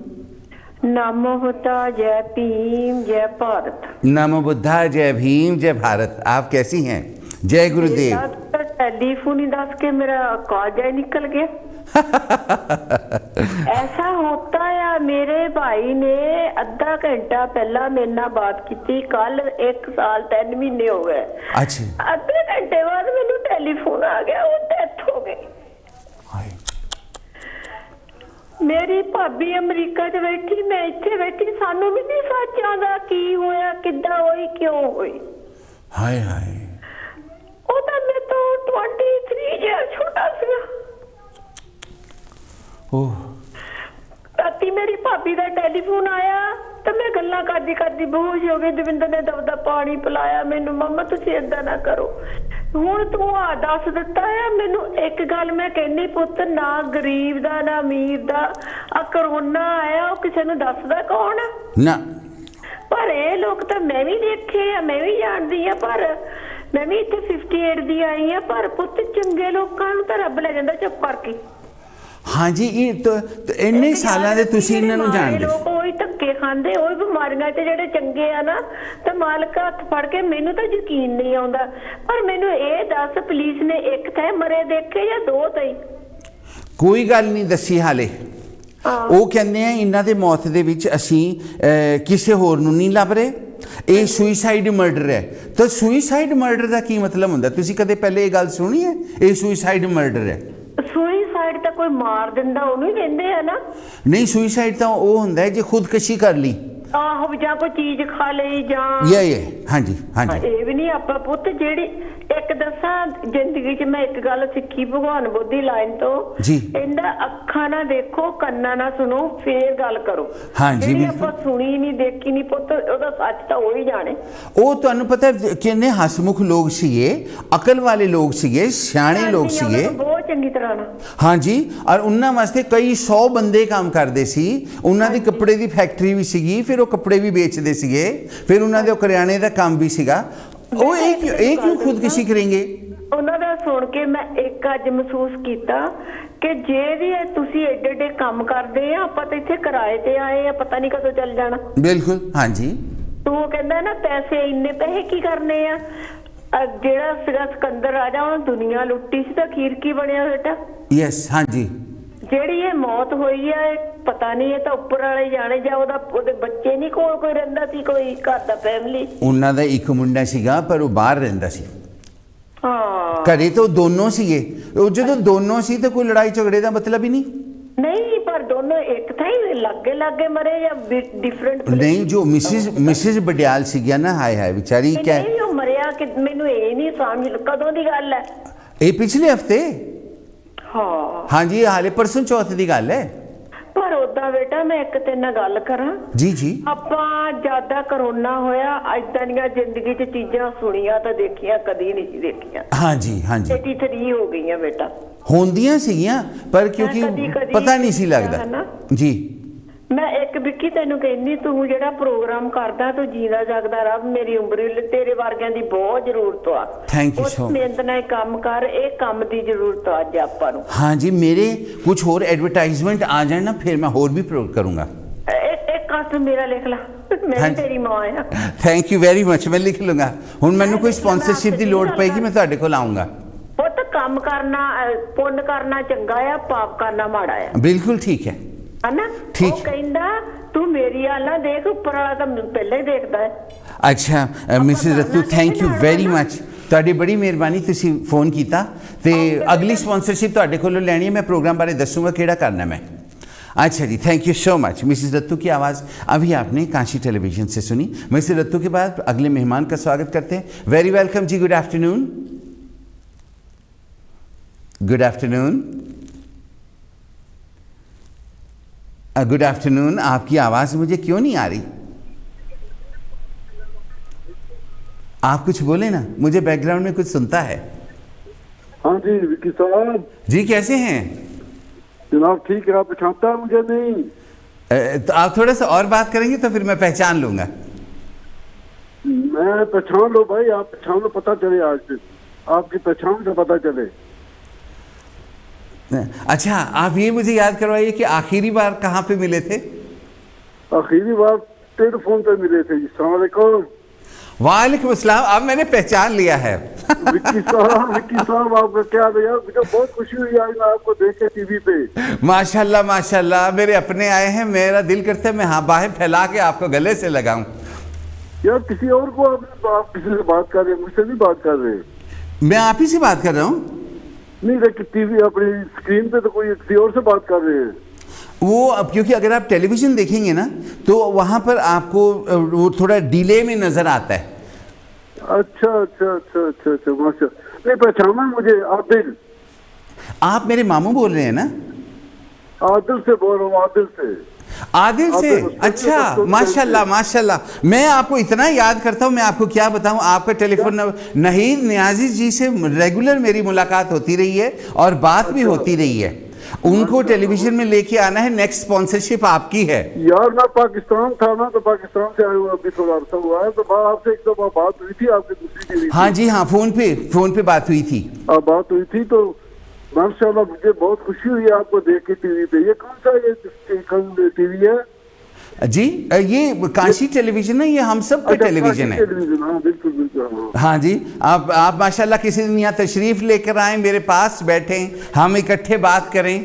नमो बुद्धा, जय भीम, जय भारत। नमो बुद्धा, जय भीम, जय भारत। आप कैसी हैं? जय गुरुदेव। टेलीफोन ही दस के मेरा काजा ही निकल गया। ऐसा होता है, मेरे भाई ने आधा घंटा पहला मेरे नाल बात की, कल 1 साल 3 महीने हो गए। अच्छा। आधे घंटे बाद मैंने टेलीफोन आ गया, वो डेथ हो गई। मेरी भाभी अमरीका च बैठी, मैं इत्थे बैठी, सानू भी नहीं सच आंदा की होया, किद्दां होई, क्यों होई। हाय हाय। ਉਹ ਤਾਂ ਮੈਂ ਤੋਂ 23 ਜਿਹਾ ਛੋਟਾ ਸੀਗਾ। ओह। ਰਾਤੀ ਮੇਰੀ ਭਾਬੀ ਦਾ ਟੈਲੀਫੋਨ ਆਇਆ ਤੇ ਮੈਂ ਗੱਲਾਂ ਕਰਦੀ ਕਰਦੀ ਬੇਹੋਸ਼ ਹੋ ਗਈ। ਦਵਿੰਦਰ ਨੇ ਦਬਦਾ ਪਾਣੀ ਪਿਲਾਇਆ ਮੈਨੂੰ, ਮੰਮਾ ਤੁਸੀਂ ਏਦਾਂ ਨਾ ਕਰੋ। ਹੁਣ ਤੂੰ ਆ ਦੱਸ ਦਿੱਤਾ ਆ ਮੈਨੂੰ। ਇੱਕ ਗੱਲ ਮੈਂ ਕਹਿੰਦੀ ਪੁੱਤ, ਨਾ ਗਰੀਬ ਦਾ ਨਾ ਅਮੀਰ ਦਾ ਆ ਕਰੋਨਾ ਆਇਆ, ਉਹ ਕਿਸੇ ਨੂੰ ਦੱਸਦਾ ਕੌਣ ਨਾ। ਪਰ ਇਹ ਲੋਕ ਤਾਂ ਮੈਂ ਵੀ ਦੇਖੇ ਆ, ਮੈਂ ਵੀ ਜਾਣਦੀ ਆ, ਪਰ ਮੈਂ ਵੀ ਇੱਥੇ 58 ਦੀ ਆਈ ਆ। ਪਰ ਪੁੱਤ ਚੰਗੇ ਲੋਕਾਂ ਨੂੰ ਤਾਂ ਰੱਬ ਲੈ ਜਾਂਦਾ ਚੁੱਪ ਕਰਕੇ। हाँ जी, ये तो ਇੰਨੇ ਸਾਲਾਂ ਦੇ ਤੁਸੀਂ ਇਹਨਾਂ ਨੂੰ ਜਾਣਦੇ। ਲੋਕ ਉਹੀ ਧੱਕੇ ਖਾਂਦੇ, ਉਹੀ ਬਿਮਾਰੀਆਂ ਤੇ ਜਿਹੜੇ ਚੰਗੇ ਆ ਨਾ, ਤੇ ਮਾਲਕ ਹੱਥ ਫੜ ਕੇ ਮੈਨੂੰ ਤਾਂ ਯਕੀਨ ਨਹੀਂ ਆਉਂਦਾ। ਪਰ ਮੈਨੂੰ ਇਹ ਦੱਸ, ਪੁਲਿਸ ਨੇ ਇੱਕ ਥਾਂ ਮਰੇ ਦੇਖੇ ਜਾਂ 2 ਤੇ? ਕੋਈ ਗੱਲ ਨਹੀਂ ਦੱਸੀ ਹਾਲੇ। ਉਹ ਕਹਿੰਦੇ ਆ ਇਹਨਾਂ ਦੇ ਮੌਤ ਦੇ ਵਿੱਚ ਅਸੀਂ ਕਿਸੇ ਹੋਰ ਨੂੰ ਨਹੀਂ ਲੱਭ ਰਹੇ, ਇਹ ਸੁਈਸਾਈਡ ਮਰਡਰ ਹੈ। ਤਾਂ ਸੁਈਸਾਈਡ ਮਰਡਰ ਦਾ ਕੀ ਮਤਲਬ ਹੁੰਦਾ? ਤੁਸੀਂ ਕਦੇ ਪਹਿਲੇ ਇਹ ਗੱਲ ਸੁਣੀ ਹੈ? ਇਹ ਸੁਈਸਾਈਡ ਮਰਡਰ ਹੈ। ਸੁਈਸਾਈਡ ਤਾਂ ਕੋਈ ਮਾਰ ਦਿੰਦਾ ਉਹਨੂੰ ਹੀ ਕਹਿੰਦੇ ਆ ਨਾ। ਨਹੀਂ, ਸੁਈਸਾਈਡ ਤਾਂ ਉਹ ਹੁੰਦਾ ਹੈ ਜੇ ਖੁਦਕਸ਼ੀ ਕਰ ਲਈ। ਆਹੋ, ਜਾਂ ਕੋਈ ਚੀਜ਼ ਖਾ ਲਈ ਜਾਂ ਹਾਂਜੀ ਹਾਂਜੀ। ਇਹ ਵੀ ਨਹੀਂ ਆਪਾਂ ਪੁੱਤ, ਜਿਹੜੀ ਇੱਕ ਦੱਸਾਂ ਜ਼ਿੰਦਗੀ 'ਚ ਮੈਂ ਇੱਕ ਗੱਲ ਸਿੱਖੀ ਭਗਵਾਨ ਬੁੱਧੀ ਲਾਈਨ ਤੋਂ ਜੀ, ਕਹਿੰਦਾ ਅੱਖਾਂ ਨਾ ਦੇਖੋ, ਕੰਨਾਂ ਨਾ ਸੁਣੋ, ਫੇਰ ਗੱਲ ਕਰੋ। ਹਾਂਜੀ, ਜਿਹੜੀ ਆਪਾਂ ਸੁਣੀ ਨਹੀਂ ਦੇਖੀ ਨਹੀਂ ਪੁੱਤ, ਉਹਦਾ ਸੱਚ ਤਾਂ ਉਹ ਹੀ ਜਾਣੇ। ਉਹ ਤੁਹਾਨੂੰ ਪਤਾ ਕਿੰਨੇ ਹਸਮੁਖ ਲੋਕ ਸੀਗੇ, ਅਕਲ ਵਾਲੇ ਲੋਕ ਸੀਗੇ, ਸਿਆਣੇ ਲੋਕ ਸੀਗੇ, ਬਹੁਤ ਚੰਗੀ ਤਰ੍ਹਾਂ ਨਾਲ। ਹਾਂਜੀ, ਔਰ ਉਹਨਾਂ ਵਾਸਤੇ ਕਈ 100 ਬੰਦੇ ਕੰਮ ਕਰਦੇ ਸੀ। ਉਹਨਾਂ ਦੀ ਕੱਪੜੇ ਦੀ ਫੈਕਟਰੀ ਵੀ ਸੀਗੀ, ਫਿਰ ਉਹ ਕੱਪੜੇ ਵੀ ਵੇਚਦੇ ਸੀਗੇ, ਫਿਰ ਉਹਨਾਂ ਦੇ ਕਰਿਆਨੇ ਦਾ ਕੰਮ ਵੀ ਸੀਗਾ। ਉਹ ਇਹ ਕਿਉਂ ਖੁਦਕੁਸ਼ੀ ਕਰਨਗੇ? ਉਹਨਾਂ ਦਾ ਸੁਣ ਕੇ ਮੈਂ ਇੱਕ ਅੱਜ ਮਹਿਸੂਸ ਕੀਤਾ ਕਿ ਜੇ ਵੀ ਤੁਸੀਂ ਏਡੇ ਏਡੇ ਕੰਮ ਕਰਦੇ ਆ, ਆਪਾਂ ਤਾਂ ਇੱਥੇ ਕਿਰਾਏ ਤੇ ਆਏ ਆ, ਪਤਾ ਨਹੀਂ ਕਦੋਂ ਚੱਲ ਜਾਣਾ। ਬਿਲਕੁਲ, ਹਾਂਜੀ। ਤੂੰ ਕਹਿੰਦਾ ਨਾ ਪੈਸੇ, ਇੰਨੇ ਪੈਸੇ ਕੀ ਕਰਨੇ ਆ? ਜਿਹੜਾ ਸੀਗਾ ਸਿਕੰਦਰ ਰਾਜਾ, ਉਹਨੇ ਦੁਨੀਆ ਲੁੱਟੀ ਸੀ, ਤਾਂ ਅਖੀਰ ਕੀ ਬਣਿਆ ਬੇਟਾ? ਯੈਸ, ਹਾਂਜੀ। ਜਿਹੜੀ ਇਹ ਮੌਤ ਹੋਈ ਆ, ਇਹ ਪਤਾ ਨਹੀਂ, ਇਹ ਤਾਂ ਉੱਪਰ ਵਾਲੇ ਜਾਣੇ, ਜਾਂ ਉਹਦੇ ਬੱਚੇ ਨਹੀਂ ਕੋਲ ਕੋਈ ਰਹਿੰਦਾ ਸੀ, ਕੋਈ ਘਰ ਦਾ ਫੈਮਿਲੀ? ਉਹਨਾਂ ਦਾ ਇੱਕ ਮੁੰਡਾ ਸੀਗਾ, ਪਰ ਉਹ ਬਾਹਰ ਰਹਿੰਦਾ ਸੀ। ਹਾਂ, ਘਰੇ ਤਾਂ ਦੋਨੋਂ ਸੀਗੇ। ਉਹ ਜਦੋਂ ਦੋਨੋਂ ਸੀ ਤਾਂ ਕੋਈ ਲੜਾਈ ਝਗੜੇ ਦਾ ਮਤਲਬ ਹੀ ਨਹੀਂ, ਪਰ ਦੋਨੋਂ ਇੱਕ ਥਾਂ ਹੀ ਲੱਗੇ ਮਰੇ ਜਾਂ ਡਿਫਰੈਂਟ? ਨਹੀਂ, ਜੋ ਮਿਸਿਸ ਬਡਿਆਲ ਸੀਗੀ ਨਾ, ਹਾਏ ਵਿਚਾਰੀ, ਕਿਆ ਉਹ ਮਰਿਆ ਕਿ ਮੈਨੂੰ ਇਹ ਨਹੀਂ ਸਮਝ, ਕਦੋਂ ਦੀ ਗੱਲ ਹੈ? ਇਹ ਪਿਛਲੇ ਹਫਤੇ। ਹਾਂ ਹਾਂਜੀ, ਹਾਲੇ ਪਰਸੋਂ ਚੌਥ ਦੀ ਗੱਲ ਹੈ। ਪਰ ਉਦਾਂ ਬੇਟਾ ਮੈਂ ਇੱਕ ਤੇਰੇ ਨਾਲ ਗੱਲ ਕਰਾਂ? ਜੀ। ਆਪਾਂ ਜਿਆਦਾ ਕਰੋਨਾ ਹੋਇਆ, ਏਦਾਂ ਦੀਆਂ ਜ਼ਿੰਦਗੀ 'ਚ ਚੀਜ਼ਾਂ ਸੁਣੀਆਂ ਤਾਂ ਦੇਖੀਆਂ ਕਦੀ ਨਹੀਂ ਸੀ ਦੇਖੀਆਂ। ਹਾਂਜੀ 83 ਹੋ ਗਈਆਂ ਬੇਟਾ। ਹੁੰਦੀਆਂ ਸੀਗੀਆਂ, ਪਰ ਕਿਉਂਕਿ ਪਤਾ ਨਹੀਂ ਸੀ ਲੱਗਦਾ ਜੀ। ਮੈਂ ਇੱਕ ਵਿੱਕੀ ਤੈਨੂੰ ਕਹਿੰਦੀ, ਤੂੰ ਜਿਹੜਾ ਪ੍ਰੋਗਰਾਮ ਕਰਦਾ, ਤੂੰ ਜੀਦਾ ਜਾਗਦਾ ਰੱਬ, ਮੇਰੀ ਉਮਰ ਤੇਰੇ ਵਰਗਿਆਂ ਦੀ ਬਹੁਤ ਜ਼ਰੂਰਤ ਆ। Thank you so much. ਮਿਹਨਤ ਨਾਲ ਕੰਮ ਕਰ, ਇਹ ਕੰਮ ਦੀ ਜ਼ਰੂਰਤ ਆ ਅੱਜ ਆਪਾਂ ਨੂੰ। ਹਾਂਜੀ, ਮੇਰੇ ਕੁਝ ਹੋਰ ਐਡਵਰਟਾਈਜ਼ਮੈਂਟ ਆ ਜਾਣ ਨਾ, ਫਿਰ ਮੈਂ ਹੋਰ ਵੀ ਕਰੂੰਗਾ। ਇੱਕ ਕਾਸਟ ਮੇਰਾ ਲਿਖ ਲਾ, ਮੈਂ ਤੇਰੀ ਮਾਂ ਆ। ਥੈਂਕ ਯੂ ਵੈਰੀ ਮਚ, ਮੈਂ ਲਿਖ ਲੂੰਗਾ। ਹੁਣ ਮੈਨੂੰ ਕੋਈ ਸਪਾਂਸਰਸ਼ਿਪ ਦੀ ਲੋੜ ਪਏਗੀ, ਮੈਂ ਤੁਹਾਡੇ ਕੋਲ ਆਉਂਗਾ। ਪੁੱਤ, ਕੰਮ ਕਰਨਾ, ਪੁੰਨ ਕਰਨਾ ਚੰਗਾ ਆ, ਪਾਪ ਕਰਨਾ ਮਾੜਾ ਆ। ਬਿਲਕੁਲ ਠੀਕ ਹੈ ਨਾ। ਉਹ ਕਹਿੰਦਾ ਤੂੰ ਮੇਰੀ ਹਾਲਾਂ ਦੇਖ, ਉੱਪਰ ਵਾਲਾ ਤਾਂ ਪਹਿਲਾਂ ਹੀ ਦੇਖਦਾ ਹੈ। ਅੱਛਾ Mrs Rattu, thank you very much, ਤੁਹਾਡੀ ਬੜੀ ਮਿਹਰਬਾਨੀ, ਤੁਸੀਂ ਫੋਨ ਕੀਤਾ। ਤੇ ਅਗਲੀ ਸਪਾਂਸਰਸ਼ਿਪ ਤੁਹਾਡੇ ਕੋਲੋਂ ਲੈਣੀ ਹੈ, मैं प्रोग्राम बारे दसूंगा केड़ा करना मैं। अच्छा जी, thank you so much. Mrs Rattu की आवाज़ अभी आपने काशी टेलीविजन से सुनी। मिसिस रत्तू के बाद अगले मेहमान का स्वागत करते हैं। वेरी वेलकम जी, good afternoon. Good afternoon, good afternoon. आपकी आवाज़ मुझे क्यों नहीं आ रही? आप कुछ बोले ना, मुझे बैकग्राउंड में कुछ सुनता है। हाँ जी विकी साहब जी, कैसे हैं जनाब? ठीक है, आप पहचानता मुझे नहीं? तो आप थोड़ा सा और बात करेंगे तो फिर मैं पहचान लूंगा। मैं मैं पहचान लो भाई, आप पहचान लो, पता चले आज से आपकी पहचान से पता चले। अच्छा, आप ये मुझे याद करवाइए कि आखिरी बार कहाँ पे मिले थे? आखिरी बार टेलीफोन पे मिले थे जी। अस्सलाम वालेकुम। वालेकुम अस्सलाम। अब मैंने पहचान लिया है। विक्की साहब आपका क्या है यार, मुझे बहुत खुशी हुई आज मैं आपको देख के टीवी पे। माशाल्लाह माशाल्लाह, मेरे अपने आए हैं, मेरा दिल करता है मैं हाँ बाहें फैला के आपको गले से लगाऊं। यार किसी और को आप किसी से बात कर रहे हैं, मुझसे नहीं बात कर रहे। मैं आप ही से बात कर रहा हूँ। नहीं देखिए टीवी अपनी स्क्रीन पे तो कोई किसी और से बात कर रहे हैं। वो अब क्योंकि अगर आप टेलीविजन देखेंगे ना तो वहां पर आपको वो थोड़ा डिले में नजर आता है। अच्छा अच्छा अच्छा अच्छा अच्छा, माशा। नहीं पहचाना मुझे, आदिल। आप मेरे मामू बोल रहे हैं ना? आदिल से बोल रहा हूँ, आदिल से। आदिल से? अच्छा, माशाल्लाह माशाल्लाह। मैं आपको इतना याद करता हूँ, मैं आपको क्या बताऊँ, आपका टेलीफोन नंबर नाहिद नियाजी जी से रेगुलर मेरी मुलाकात होती रही है और बात भी होती रही है। उनको टेलीविजन में लेके आना है, नेक्स्ट स्पॉन्सरशिप आपकी है। यार मैं पाकिस्तान था ना, तो पाकिस्तान से आया हुआ अभी थोड़ा अर्सा हुआ है, तो आपसे एक दफा बात हुई थी आपकी दूसरी टीवी। हाँ जी हाँ, फोन पे बात हुई थी। बात हुई थी तो माशाल्लाह मुझे बहुत खुशी हुई आपको देख के टीवी पे। ये कौन सा ये टीवी है जी? ये काशी टेलीविजन है, ये हम सब का टेलीविजन है। हाँ बिल्कुल बिल्कुल। हाँ जी, आप माशाल्लाह किसी दिन यहाँ तशरीफ लेकर आए, मेरे पास बैठे, हम इकट्ठे बात करें।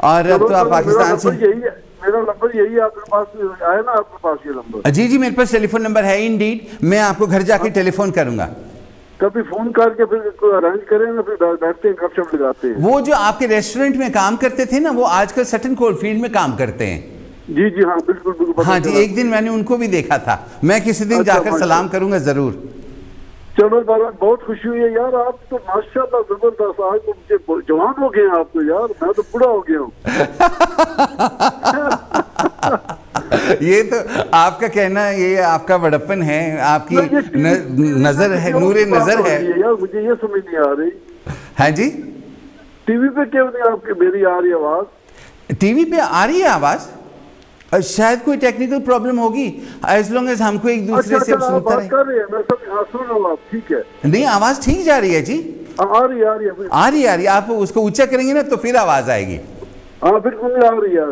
और अब तो आप पाकिस्तान से, मेरा नंबर यही है आपके पास आया ना, आपके पास ये नंबर? जी जी, मेरे पास टेलीफोन नंबर है इंडीड। मैं आपको घर जाके टेलीफोन करूंगा। कभी फोन करके फिर अरेंज करें ना, फिर बैठते हैं, गपशप लगाते हैं। वो जो आपके रेस्टोरेंट में काम करते थे ना, वो आजकल सटन कोलफील्ड में काम करते हैं। जी जी हाँ बिल्कुल बिल्कुल। हाँ जी, एक दिन मैंने उनको भी देखा था। मैं किसी दिन जाकर सलाम करूंगा जरूर। चलो बहुत खुशी हुई है यार, आप तो माशाल्लाह जबरदस्त। आज तो मुझे जवान हो गए आप तो यार, मैं तो बूढ़ा हो गया हूँ। ये तो आपका कहना, ये आपका बड़प्पन है, आपकी नजर है, नूरे नजर है यार। मुझे ये समझ नहीं आ रही। है जी? टीवी पे क्यों नहीं आपकी मेरी आ रही आवाज? टीवी पे आ रही है आवाज? शायद कोई टेक्निकल प्रॉब्लम होगी, एज लॉन्ग एज हमको एक दूसरे से सुनता रहे। कर रहे हैं, मैं सब सुन रहा हूँ, ठीक है। नहीं, आवाज ठीक जा रही है जी। आ रही है। आप उसको ऊंचा करेंगे ना तो फिर आवाज आएगी। हाँ बिल्कुल आ रही है।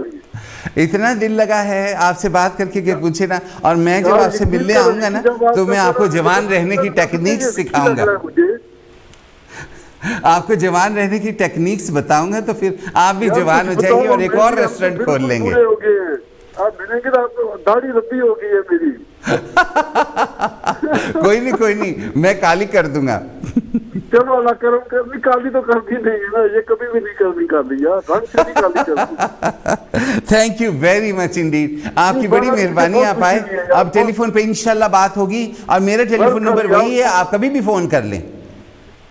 इतना दिल लगा है आपसे बात करके कि पूछे ना। और मैं जब आपसे मिलने आऊंगा ना तो मैं आपको जवान रहने की टेक्निक्स सिखाऊंगा, आपको जवान रहने की टेक्निक्स बताऊंगा, तो फिर आप भी जवान हो जाएंगे और एक और रेस्टोरेंट खोल लेंगे। आप मिलेंगे तो आपको दाढ़ी लंबी हो गई है मेरी। कोई नहीं, मैं काली कर दूंगा। चलो अल्लाह करम करनी, काली तो करती नहीं है ना, ये कभी भी नहीं करनी यार, रंग से नहीं काली करती। Thank you very much Indeed, आपकी बड़ी मेहरबानी। आप आए, अब टेलीफोन पे इंशाल्लाह बात होगी और मेरा टेलीफोन नंबर वही है, आप कभी भी फोन कर लें।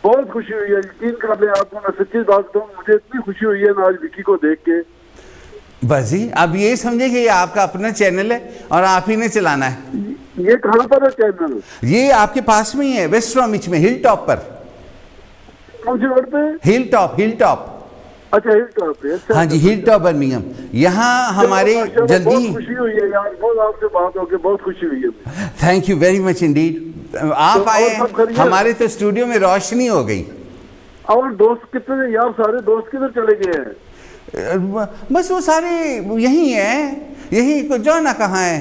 बहुत खुशी हुई है, यकीन कर लें आपको, मैं सच्ची बात कहूँ, मुझे इतनी खुशी हुई है ना आज विकी को देख के। बस जी, अब ये समझे कि ये आपका अपना चैनल है और आप ही ने चलाना है। ये कहाँ पर है चैनल? ये आपके पास में ही है, वेस्ट ब्रॉमिच में, हिल टॉप पर। कौन सी रोड पे? Hill top. अच्छा हिल टॉप पे। अच्छा, हाँ जी, हिल टॉप बर्मिंघम। यहाँ हमारे जल्दी। बहुत खुशी हुई है यार, बहुत आपसे बात होकर बहुत खुशी हुई है। Thank you very much indeed. आप आए, हमारे तो स्टूडियो में रोशनी हो गई। और दोस्त कितने यार, सारे दोस्त किधर चले गए हैं? बस वो सारे यही हैं, यही जो ना कहाँ है,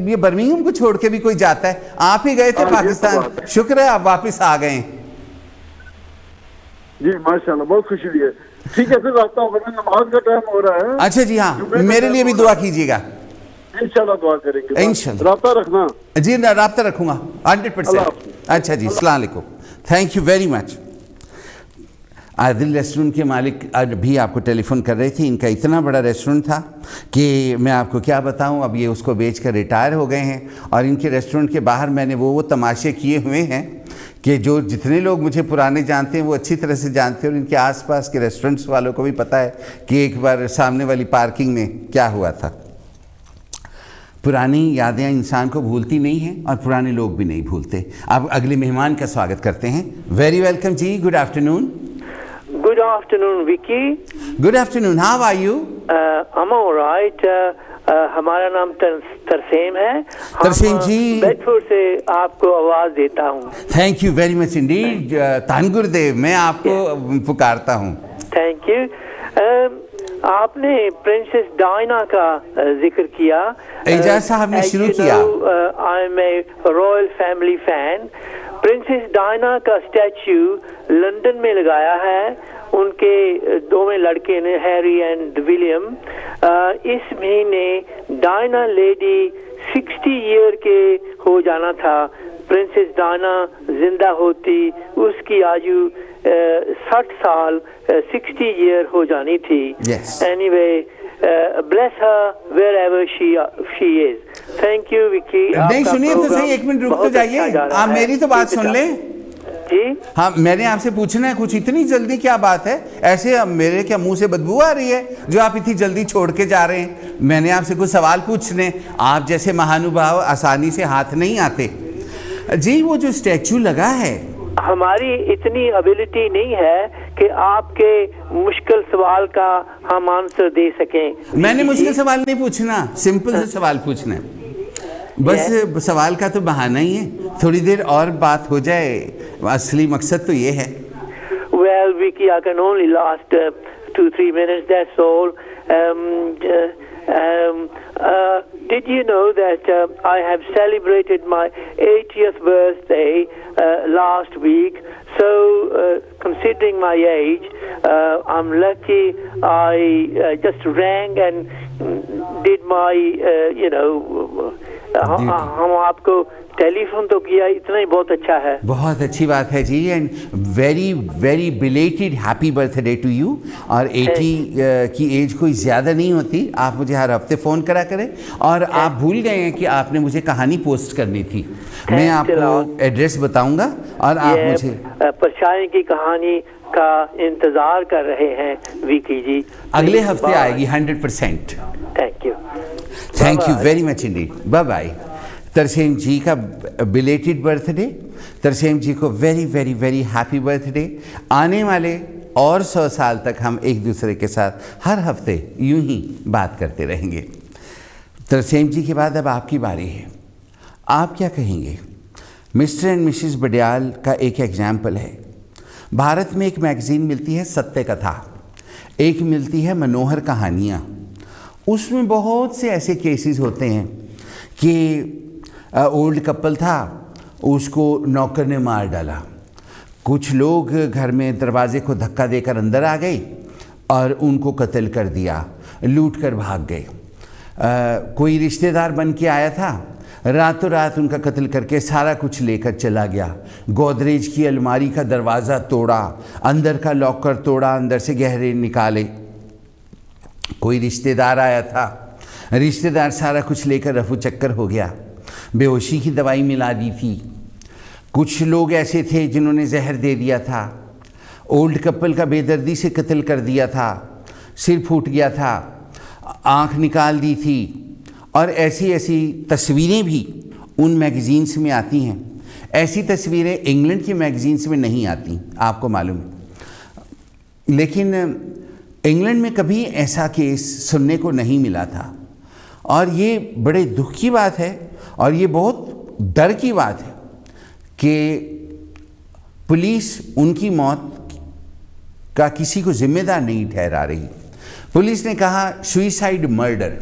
ये बर्मिंघम को छोड़ के भी कोई जाता है। आप ही गए थे पाकिस्तान, शुक्र है आप वापस आ गए। जी माशाल्लाह, बहुत खुशी हुई है। ठीक है, फिर आता हूँ, नमाज का टाइम हो रहा है। अच्छा जी हाँ, मेरे लिए भी दुआ कीजिएगा। इंशाल्लाह दुआ करेंगे, इंशाल्लाह। राब्ता रखना जी, राब्ता रखूंगा 100%। अच्छा जी, अस्सलाम वालेकुम, thank you very much. Adil restaurant के मालिक भी आपको टेलीफोन कर रहे थे। इनका इतना बड़ा रेस्टोरेंट था कि मैं आपको क्या बताऊं, अब ये उसको बेचकर रिटायर हो गए हैं। और इनके रेस्टोरेंट के बाहर मैंने वो तमाशे किए हुए हैं कि जो जितने लोग मुझे पुराने जानते हैं वो अच्छी तरह से जानते हैं, और इनके आसपास के रेस्टोरेंट्स वालों को भी पता है कि एक बार सामने वाली पार्किंग में क्या हुआ था। पुरानी यादें इंसान को भूलती नहीं हैं और पुराने लोग भी नहीं भूलते। अब अगले मेहमान का स्वागत करते हैं। वेरी वेलकम जी, good afternoon. Good afternoon, Vicky. Good afternoon. How are you? I'm all right. हमारा नाम तरसेम है। तरसेम जी, बेडफोर्ड से आपको आवाज देता हूँ। Thank you very much indeed. धन गुरुदेव, मैं आपको पुकारता हूँ। Thank you. आपने प्रिंसेस डायना का जिक्र किया। एजाज साहब ने शुरू किया। I am a royal family fan. Princess Diana का स्टैच्यू लंदन में लगाया है उनके दोनों लड़के ने, हैरी एंड विलियम। इस महीने डायना लेडी 60 ईयर के हो जाना था। प्रिंसेस डायना जिंदा होती उसकी आयु 60 साल 60 ईयर हो जानी थी। Anyway, bless her wherever she is. Thank you, Vicky. नहीं सुनिए तो सही, एक मिनट रुक तो जाइए। आप मेरी तो बात सुन लें जी। हाँ, मैंने आपसे पूछना है कुछ, इतनी जल्दी क्या बात है? ऐसे मेरे क्या मुंह से बदबू आ रही है जो आप इतनी जल्दी छोड़ के जा रहे हैं? मैंने आपसे कुछ सवाल पूछने, आप जैसे महानुभाव आसानी से हाथ नहीं आते। जी, वो जो स्टैचू लगा है, हमारी इतनी एबिलिटी नहीं है कि आपके मुश्किल सवाल का हम आंसर दे सकें। मैंने मुश्किल सवाल नहीं पूछना, सिंपल से सवाल पूछना है बस। सवाल का तो बहाना ही है, थोड़ी देर और बात हो जाए, असली मकसद तो ये है। Well, Vicky, I can only last 2-3 minutes, that's all. Did you know that I have celebrated my 80th birthday last week? So, considering my age, I'm lucky I just rang and did my, हम आपको telephone तो किया, इतना ही बहुत अच्छा है। बहुत अच्छी बात है जी, and very very belated happy birthday to you. और 80 की एज कोई ज़्यादा नहीं होती, आप मुझे हर हफ्ते फ़ोन करा करें। और आप भूल गए हैं कि आपने मुझे कहानी पोस्ट करनी थी, मैं आपको एड्रेस बताऊंगा और आप मुझे परछाई की कहानी का इंतज़ार कर रहे हैं विकी जी। अगले हफ्ते आएगी 100%। Thank you, thank you very much indeed. Bye bye. Tarsem ji का बिलेटेड बर्थडे, तरसेम जी को very very very happy birthday. आने वाले और 100 साल तक हम एक दूसरे के साथ हर हफ्ते यूं ही बात करते रहेंगे। तरसेम जी के बाद अब आपकी बारी है, आप क्या कहेंगे? मिस्टर एंड मिसेस बडियाल का एक एग्जाम्पल है। भारत में एक मैगज़ीन मिलती है सत्य कथा, एक मिलती है मनोहर कहानियाँ। उसमें बहुत से ऐसे केसेस होते हैं कि ओल्ड कपल था, उसको नौकर ने मार डाला, कुछ लोग घर में दरवाजे को धक्का देकर अंदर आ गए और उनको कत्ल कर दिया, लूट कर भाग गए। कोई रिश्तेदार बन के आया था, रातों रात उनका कत्ल करके सारा कुछ लेकर चला गया। गोदरेज की अलमारी का दरवाज़ा तोड़ा, अंदर का लॉकर तोड़ा, अंदर से गहरे निकाले। कोई रिश्तेदार आया था, रिश्तेदार सारा कुछ लेकर रफू चक्कर हो गया, बेहोशी की दवाई मिला दी थी। कुछ लोग ऐसे थे जिन्होंने जहर दे दिया था। ओल्ड कपल का बेदर्दी से कत्ल कर दिया था, सिर फूट गया था, आँख निकाल दी थी। और ऐसी ऐसी तस्वीरें भी उन मैगज़ीन्स में आती हैं। ऐसी तस्वीरें इंग्लैंड की मैगज़ीन्स में नहीं आती, आपको मालूम है। लेकिन इंग्लैंड में कभी ऐसा केस सुनने को नहीं मिला था, और ये बड़े दुख की बात है और ये बहुत डर की बात है कि पुलिस उनकी मौत का किसी को जिम्मेदार नहीं ठहरा रही। पुलिस ने कहा सुइसाइड मर्डर।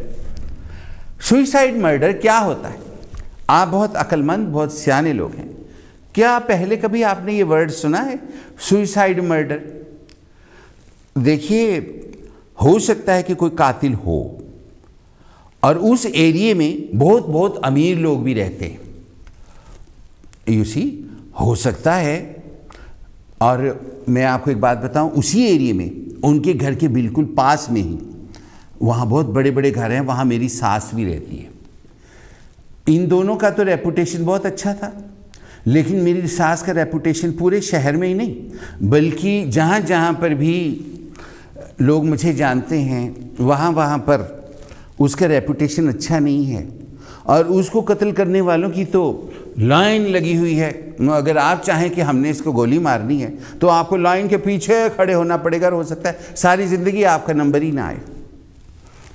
सुइसाइड मर्डर क्या होता है? आप बहुत अक्लमंद, बहुत सियाने लोग हैं, क्या पहले कभी आपने ये वर्ड सुना है, सुइसाइड मर्डर? देखिए, हो सकता है कि कोई कातिल हो और उस एरिया में बहुत बहुत अमीर लोग भी रहते हैं, यू सी, हो सकता है। और मैं आपको एक बात बताऊं, उसी एरिया में उनके घर के बिल्कुल पास में ही, वहाँ बहुत बड़े बड़े घर हैं, वहाँ मेरी सास भी रहती है। इन दोनों का तो रेपुटेशन बहुत अच्छा था, लेकिन मेरी सास का रेपुटेशन पूरे शहर में ही नहीं बल्कि जहाँ जहाँ पर भी लोग मुझे जानते हैं वहाँ वहाँ पर उसका रेपुटेशन अच्छा नहीं है। और उसको कत्ल करने वालों की तो लाइन लगी हुई है। अगर आप चाहें कि हमने इसको गोली मारनी है तो आपको लाइन के पीछे खड़े होना पड़ेगा, और हो सकता है सारी ज़िंदगी आपका नंबर ही ना आए।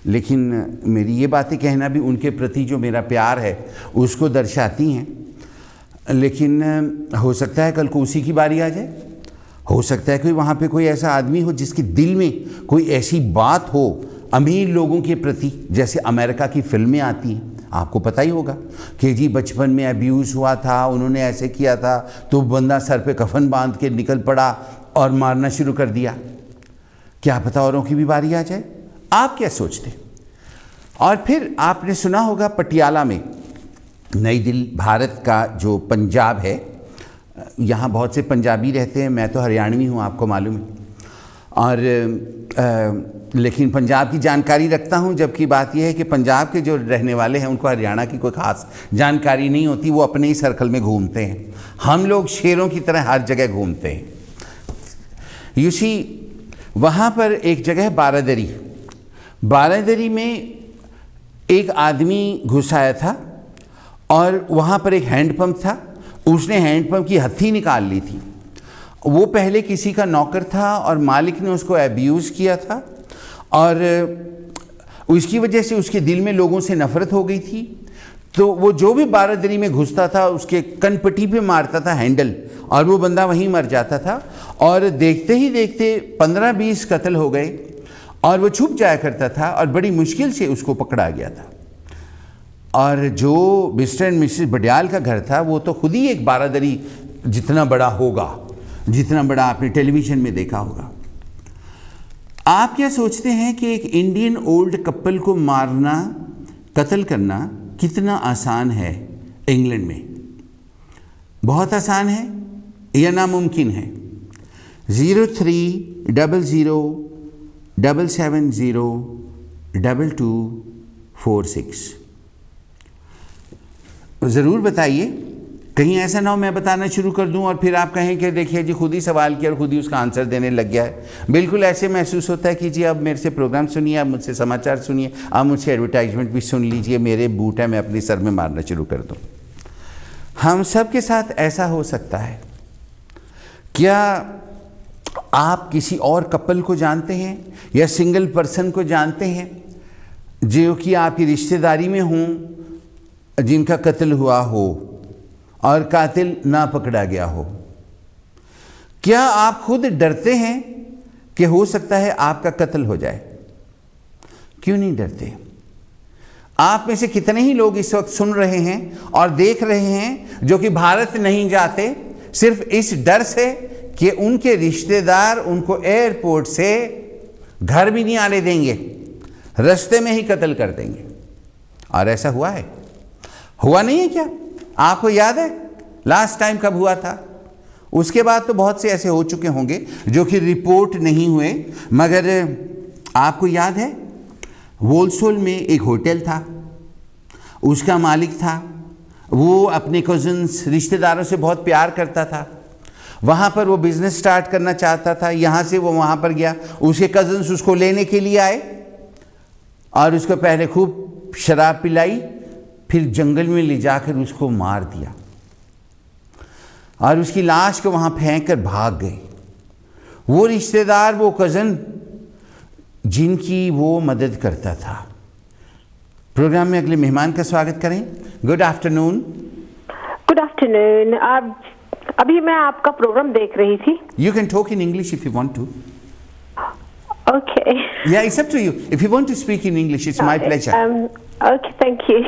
लेकिन मेरी ये बातें कहना भी उनके प्रति जो मेरा प्यार है उसको दर्शाती हैं। लेकिन हो सकता है कल को उसी की बारी आ जाए, हो सकता है कि वहाँ पे कोई ऐसा आदमी हो जिसके दिल में कोई ऐसी बात हो अमीर लोगों के प्रति, जैसे अमेरिका की फिल्में आती हैं, आपको पता ही होगा कि जी बचपन में अब्यूज़ हुआ था, उन्होंने ऐसे किया था, तो बंदा सर पे कफन बांध के निकल पड़ा और मारना शुरू कर दिया। क्या पता औरों की भी बारी आ जाए? आप क्या सोचते? और फिर आपने सुना होगा पटियाला में, नई दिल्ली, भारत का जो पंजाब है, यहाँ बहुत से पंजाबी रहते हैं, मैं तो हरियाणवी हूँ आपको मालूम है, और लेकिन पंजाब की जानकारी रखता हूँ, जबकि बात यह है कि पंजाब के जो रहने वाले हैं उनको हरियाणा की कोई ख़ास जानकारी नहीं होती, वो अपने ही सर्कल में घूमते हैं। हम लोग शेरों की तरह हर जगह घूमते हैं। यू सी, वहाँ पर एक जगह बारादरी, बारादरी में एक आदमी घुस आया था और वहाँ पर एक हैंडपम्प था, उसने हैंडपम्प की हत्थी निकाल ली थी। वो पहले किसी का नौकर था और मालिक ने उसको एब्यूज़ किया था और उसकी वजह से उसके दिल में लोगों से नफ़रत हो गई थी। तो वो जो भी बारादरी में घुसता था उसके कनपट्टी पे मारता था हैंडल, और वो बंदा वहीं मर जाता था। और देखते ही देखते 15-20 कत्ल हो गए और वो छुप जाया करता था और बड़ी मुश्किल से उसको पकड़ा गया था। और जो मिस्टर एंड मिसेस बडियाल का घर था वो तो खुद ही एक बारादरी जितना बड़ा होगा, जितना बड़ा आपने टेलीविज़न में देखा होगा। आप क्या सोचते हैं कि एक इंडियन ओल्ड कपल को मारना, कत्ल करना कितना आसान है इंग्लैंड में? बहुत आसान है या नामुमकिन है? 03-770-22246 ज़रूर बताइए, कहीं ऐसा ना हो मैं बताना शुरू कर दूं और फिर आप कहें कि देखिए जी खुद ही सवाल किया और खुद ही उसका आंसर देने लग गया है। बिल्कुल ऐसे महसूस होता है कि जी अब मेरे से प्रोग्राम सुनिए, आप मुझसे समाचार सुनिए, आप मुझसे एडवर्टाइजमेंट भी सुन लीजिए, मेरे बूट है मैं अपने सर में मारना शुरू कर दूं। हम सब के साथ ऐसा हो सकता है। क्या आप किसी और कपल को जानते हैं या सिंगल पर्सन को जानते हैं जो कि आपकी रिश्तेदारी में हों, जिनका कत्ल हुआ हो और कातिल ना पकड़ा गया हो? क्या आप खुद डरते हैं कि हो सकता है आपका कत्ल हो जाए? क्यों नहीं डरते? आप में से कितने ही लोग इस वक्त सुन रहे हैं और देख रहे हैं जो कि भारत नहीं जाते, सिर्फ इस डर से कि उनके रिश्तेदार उनको एयरपोर्ट से घर भी नहीं आने देंगे, रास्ते में ही कत्ल कर देंगे। और ऐसा हुआ है, हुआ नहीं है क्या? आपको याद है लास्ट टाइम कब हुआ था? उसके बाद तो बहुत से ऐसे हो चुके होंगे जो कि रिपोर्ट नहीं हुए, मगर आपको याद है वोल्सोल में एक होटल था, उसका मालिक था, वो अपने कज़न्स रिश्तेदारों से बहुत प्यार करता था, वहाँ पर वो बिज़नेस स्टार्ट करना चाहता था। यहाँ से वो वहाँ पर गया, उसके कज़न्स उसको लेने के लिए आए और उसको पहले खूब शराब पिलाई, फिर जंगल में ले जाकर उसको मार दिया और उसकी लाश को वहाँ फेंक कर भाग गए। वो रिश्तेदार, वो कज़न जिनकी वो मदद करता था। प्रोग्राम में अगले मेहमान का स्वागत करें। Good afternoon. Good afternoon. अभी मैं आपका प्रोग्राम देख रही थी। You can talk in English if you want to. Okay. या it's up to you. If you want to speak in English it's my pleasure. Okay, thank you.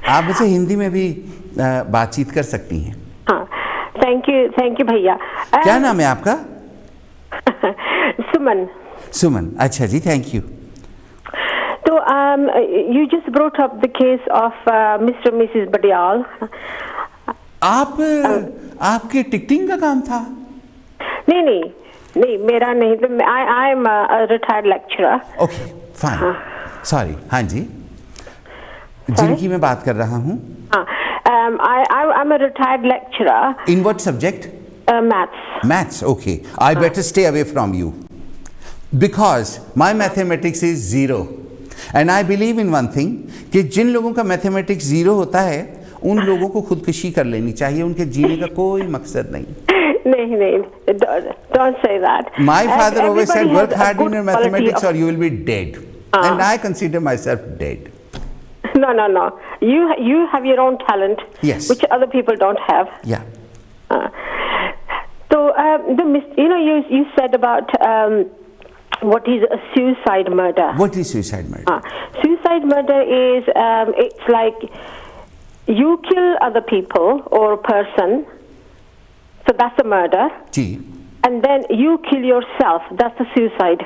आप मुझसे हिंदी में भी बातचीत कर सकती हैं। हाँ, थैंक यू भैया। क्या नाम है आपका? सुमन। सुमन, अच्छा जी, थैंक यू। तो you just brought up the case of mister Mrs Badiyal. आपके टिकटिंग का काम था? नहीं, मेरा नहीं। तो I am retired lecturer. Okay, fine, sorry. हाँ जी, जिनकी मैं बात कर रहा हूँ। I'm a retired lecturer. In what subject? Maths. Maths, okay. I better stay away from you because my mathematics is 0. And I believe in one thing कि जिन लोगों का मैथमेटिक्स 0 होता है उन लोगों को खुदकुशी कर लेनी चाहिए, उनके जीने का कोई मकसद नहीं। नहीं, don't say that. My father always said work hard in your mathematics or you will be dead. and I consider myself dead. No. You have your own talent, yes, which other people don't have. Yeah. So you said about what is a suicide murder. What is suicide murder? Suicide murder is it's like you kill other people or a person, so that's a murder. Gee. And then you kill yourself, that's a suicide.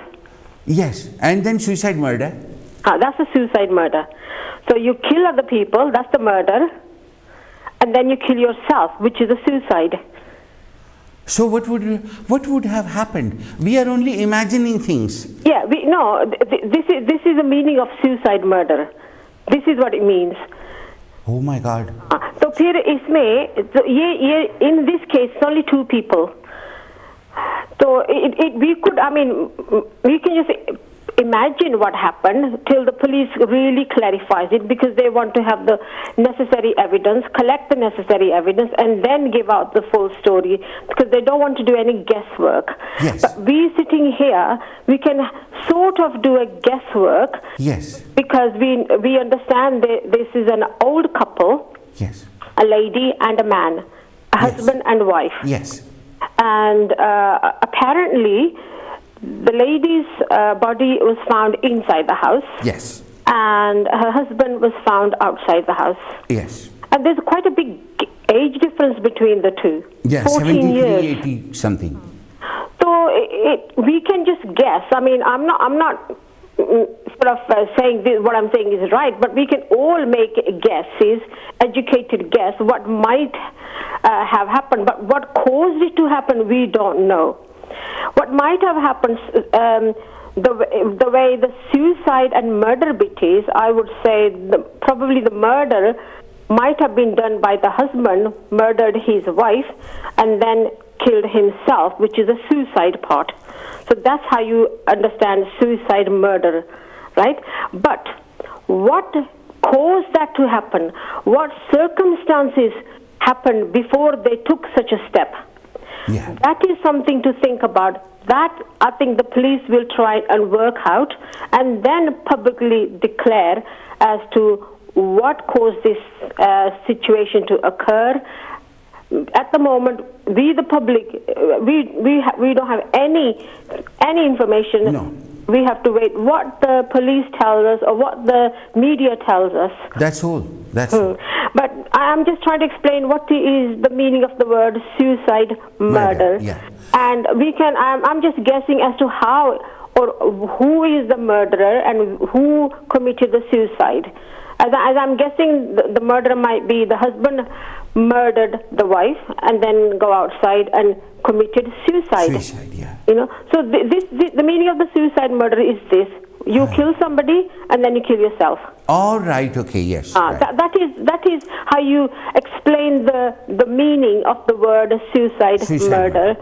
Yes, and then suicide murder. That's a suicide murder. So you kill other people, that's the murder, and then you kill yourself, which is a suicide. So what would have happened? We are only imagining things. Yeah, this is the meaning of suicide murder. This is what it means. Oh my God. So फिर इसमें तो ये in this case it's only two people. So we can just imagine what happened till the police really clarifies it, because they want to have the necessary evidence, collect the necessary evidence, and then give out the full story, because they don't want to do any guesswork. Yes. But we sitting here, we can sort of do a guesswork. Yes. Because we understand this is an old couple. Yes. A lady and a man, a husband and wife. Yes. And apparently, the lady's body was found inside the house. Yes. And her husband was found outside the house. Yes. And there's quite a big age difference between the two. Yes, 14 years. 80 something. So we can just guess. I mean, I'm not sort of saying what I'm saying is right, but we can all make guesses, educated guess what might have happened. But what caused it to happen, we don't know. What might have happened, the way the suicide and murder bit is, I would say probably the murder might have been done by the husband, murdered his wife, and then killed himself, which is a suicide part. So that's how you understand suicide murder, right? But what caused that to happen? What circumstances happened before they took such a step? Yeah. That is something to think about. That I think the police will try and work out, and then publicly declare as to what caused this situation to occur. At the moment, we the public, we don't have any information. No. We have to wait what the police tells us or what the media tells us. That's all. That's all. But I'm just trying to explain what is the meaning of the word suicide murder. Yeah. And I'm just guessing as to how or who is the murderer and who committed the suicide. As I'm guessing, the murderer might be the husband murdered the wife and then go outside and committed suicide. Suicide, yeah. So the meaning of the suicide murder is this: you kill somebody and then you kill yourself. All right. Okay. Yes. Right. That is how you explain the meaning of the word suicide murder.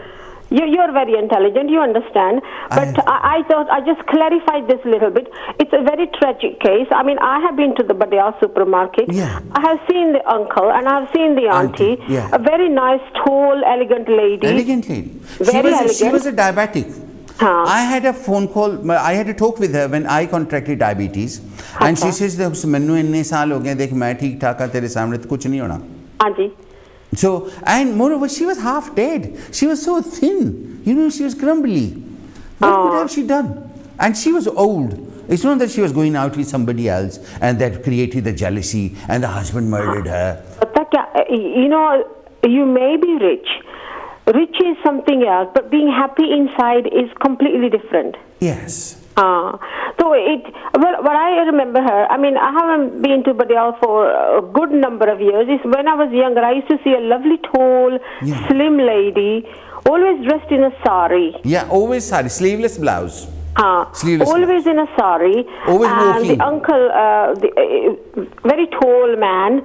You're very intelligent, you understand. But I thought I just clarified this a little bit. It's a very tragic case. I mean, I have been to the Badial supermarket. Yeah. I have seen the uncle and I have seen the auntie. Yeah. A very nice, tall, elegant lady. Elegant lady. Very elegant. She was a diabetic. I had a phone call, I had a talk with her when I contracted diabetes. And she says, "Manu inne saal ho gaye, dekh main theek thaak haan, tere samne to kuch nahi hona." Auntie. So, and moreover, she was half dead. She was so thin. She was crumbly. What would have she done? And she was old. It's not that she was going out with somebody else and that created the jealousy and the husband murdered her. You may be rich. Rich is something else, but being happy inside is completely different. Yes. So what I remember her, I mean, I haven't been to Badial for a good number of years. When I was younger, I used to see a lovely, tall, slim lady, always dressed in a sari. Yeah, always sari, sleeveless blouse. Always in a sari. Always walking. The uncle, very tall man,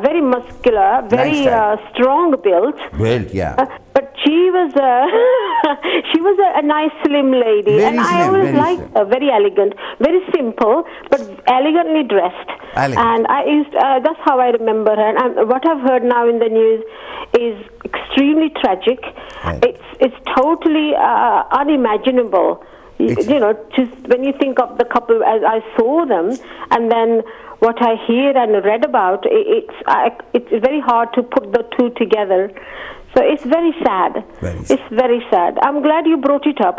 very muscular, very strong built. Built, yeah. But she was a nice slim lady, very and slim, I always liked her. Very elegant, very simple, but elegantly dressed. Elegant. And that's how I remember her. And what I've heard now in the news is extremely tragic. Right. It's totally unimaginable. You know, just when you think of the couple as I saw them, and then what I hear and read about, it's very hard to put the two together. So it's very sad. It's very sad. I'm glad you brought it up.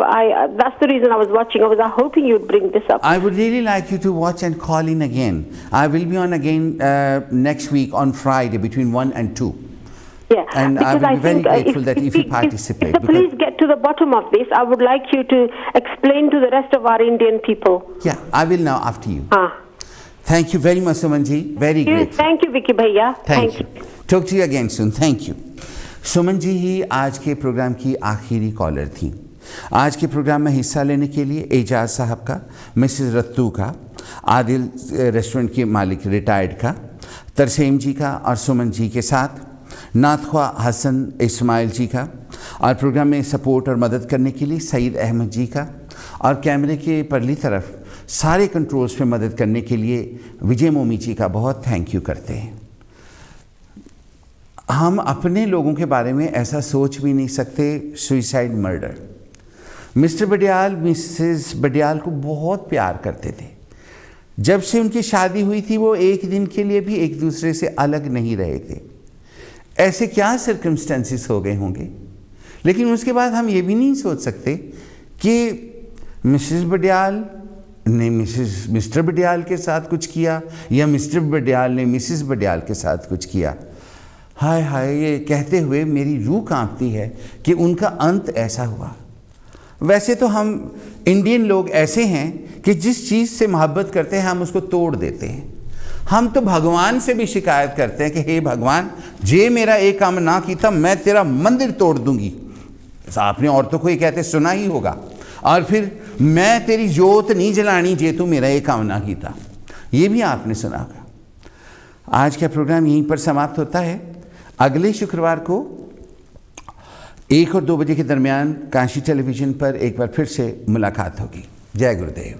That's the reason I was watching. I was hoping you'd bring this up. I would really like you to watch and call in again. I will be on again next week on Friday between 1 and 2. Yeah, and I will be very grateful that if you participate. If please get to the bottom of this, I would like you to explain to the rest of our Indian people. Yeah, I will now after you. Thank you very much, Sumanji. Very grateful. Thank you, Vicky Bhaiya. Thank you. Talk to you again soon. Thank you. Suman ji ही आज के programme की आखिरी collar थी। आज के programme में हिस्सा लेने के लिए एजाज साहब का, मिसेस रत्तू का, आदिल रेस्टोरेंट के मालिक रिटायर्ड का, तरसेम जी का और सुमन जी के साथ नाथख्वा हसन इस्माइल जी का, और प्रोग्राम में सपोर्ट और मदद करने के लिए सईद अहमद जी का, और कैमरे के परली तरफ सारे कंट्रोल्स पे मदद करने के लिए विजय मोमी जी का बहुत थैंक यू करते हैं। हम अपने लोगों के बारे में ऐसा सोच भी नहीं सकते, suicide murder. Mister Badiyal Mrs Badiyal को बहुत प्यार करते थे। जब से उनकी शादी हुई थी वो एक दिन के लिए भी एक दूसरे से अलग नहीं रहे थे। ऐसे क्या सर्कमस्टेंसेस हो गए होंगे, लेकिन उसके बाद हम ये भी नहीं सोच सकते कि मिसेस बडियाल ने मिस्टर बडियाल के साथ कुछ किया या मिस्टर बडियाल ने मिसेस बडियाल के साथ कुछ किया। हाय हाय, ये कहते हुए मेरी रूह कांपती है कि उनका अंत ऐसा हुआ। वैसे तो हम इंडियन लोग ऐसे हैं कि जिस चीज़ से मोहब्बत करते हैं हम उसको तोड़ देते हैं। हम तो भगवान से भी शिकायत करते हैं कि हे भगवान, जे मेरा एक काम ना किया मैं तेरा मंदिर तोड़ दूंगी। आपने औरतों को ये कहते सुना ही होगा। और फिर मैं तेरी जोत नहीं जलानी जे तू मेरा एक काम ना किया, ये भी आपने सुना होगा। आज का प्रोग्राम यहीं पर समाप्त होता है। अगले शुक्रवार को 1 और 2 बजे के दरमियान काशी टेलीविज़न पर एक बार फिर से मुलाकात होगी। जय गुरुदेव।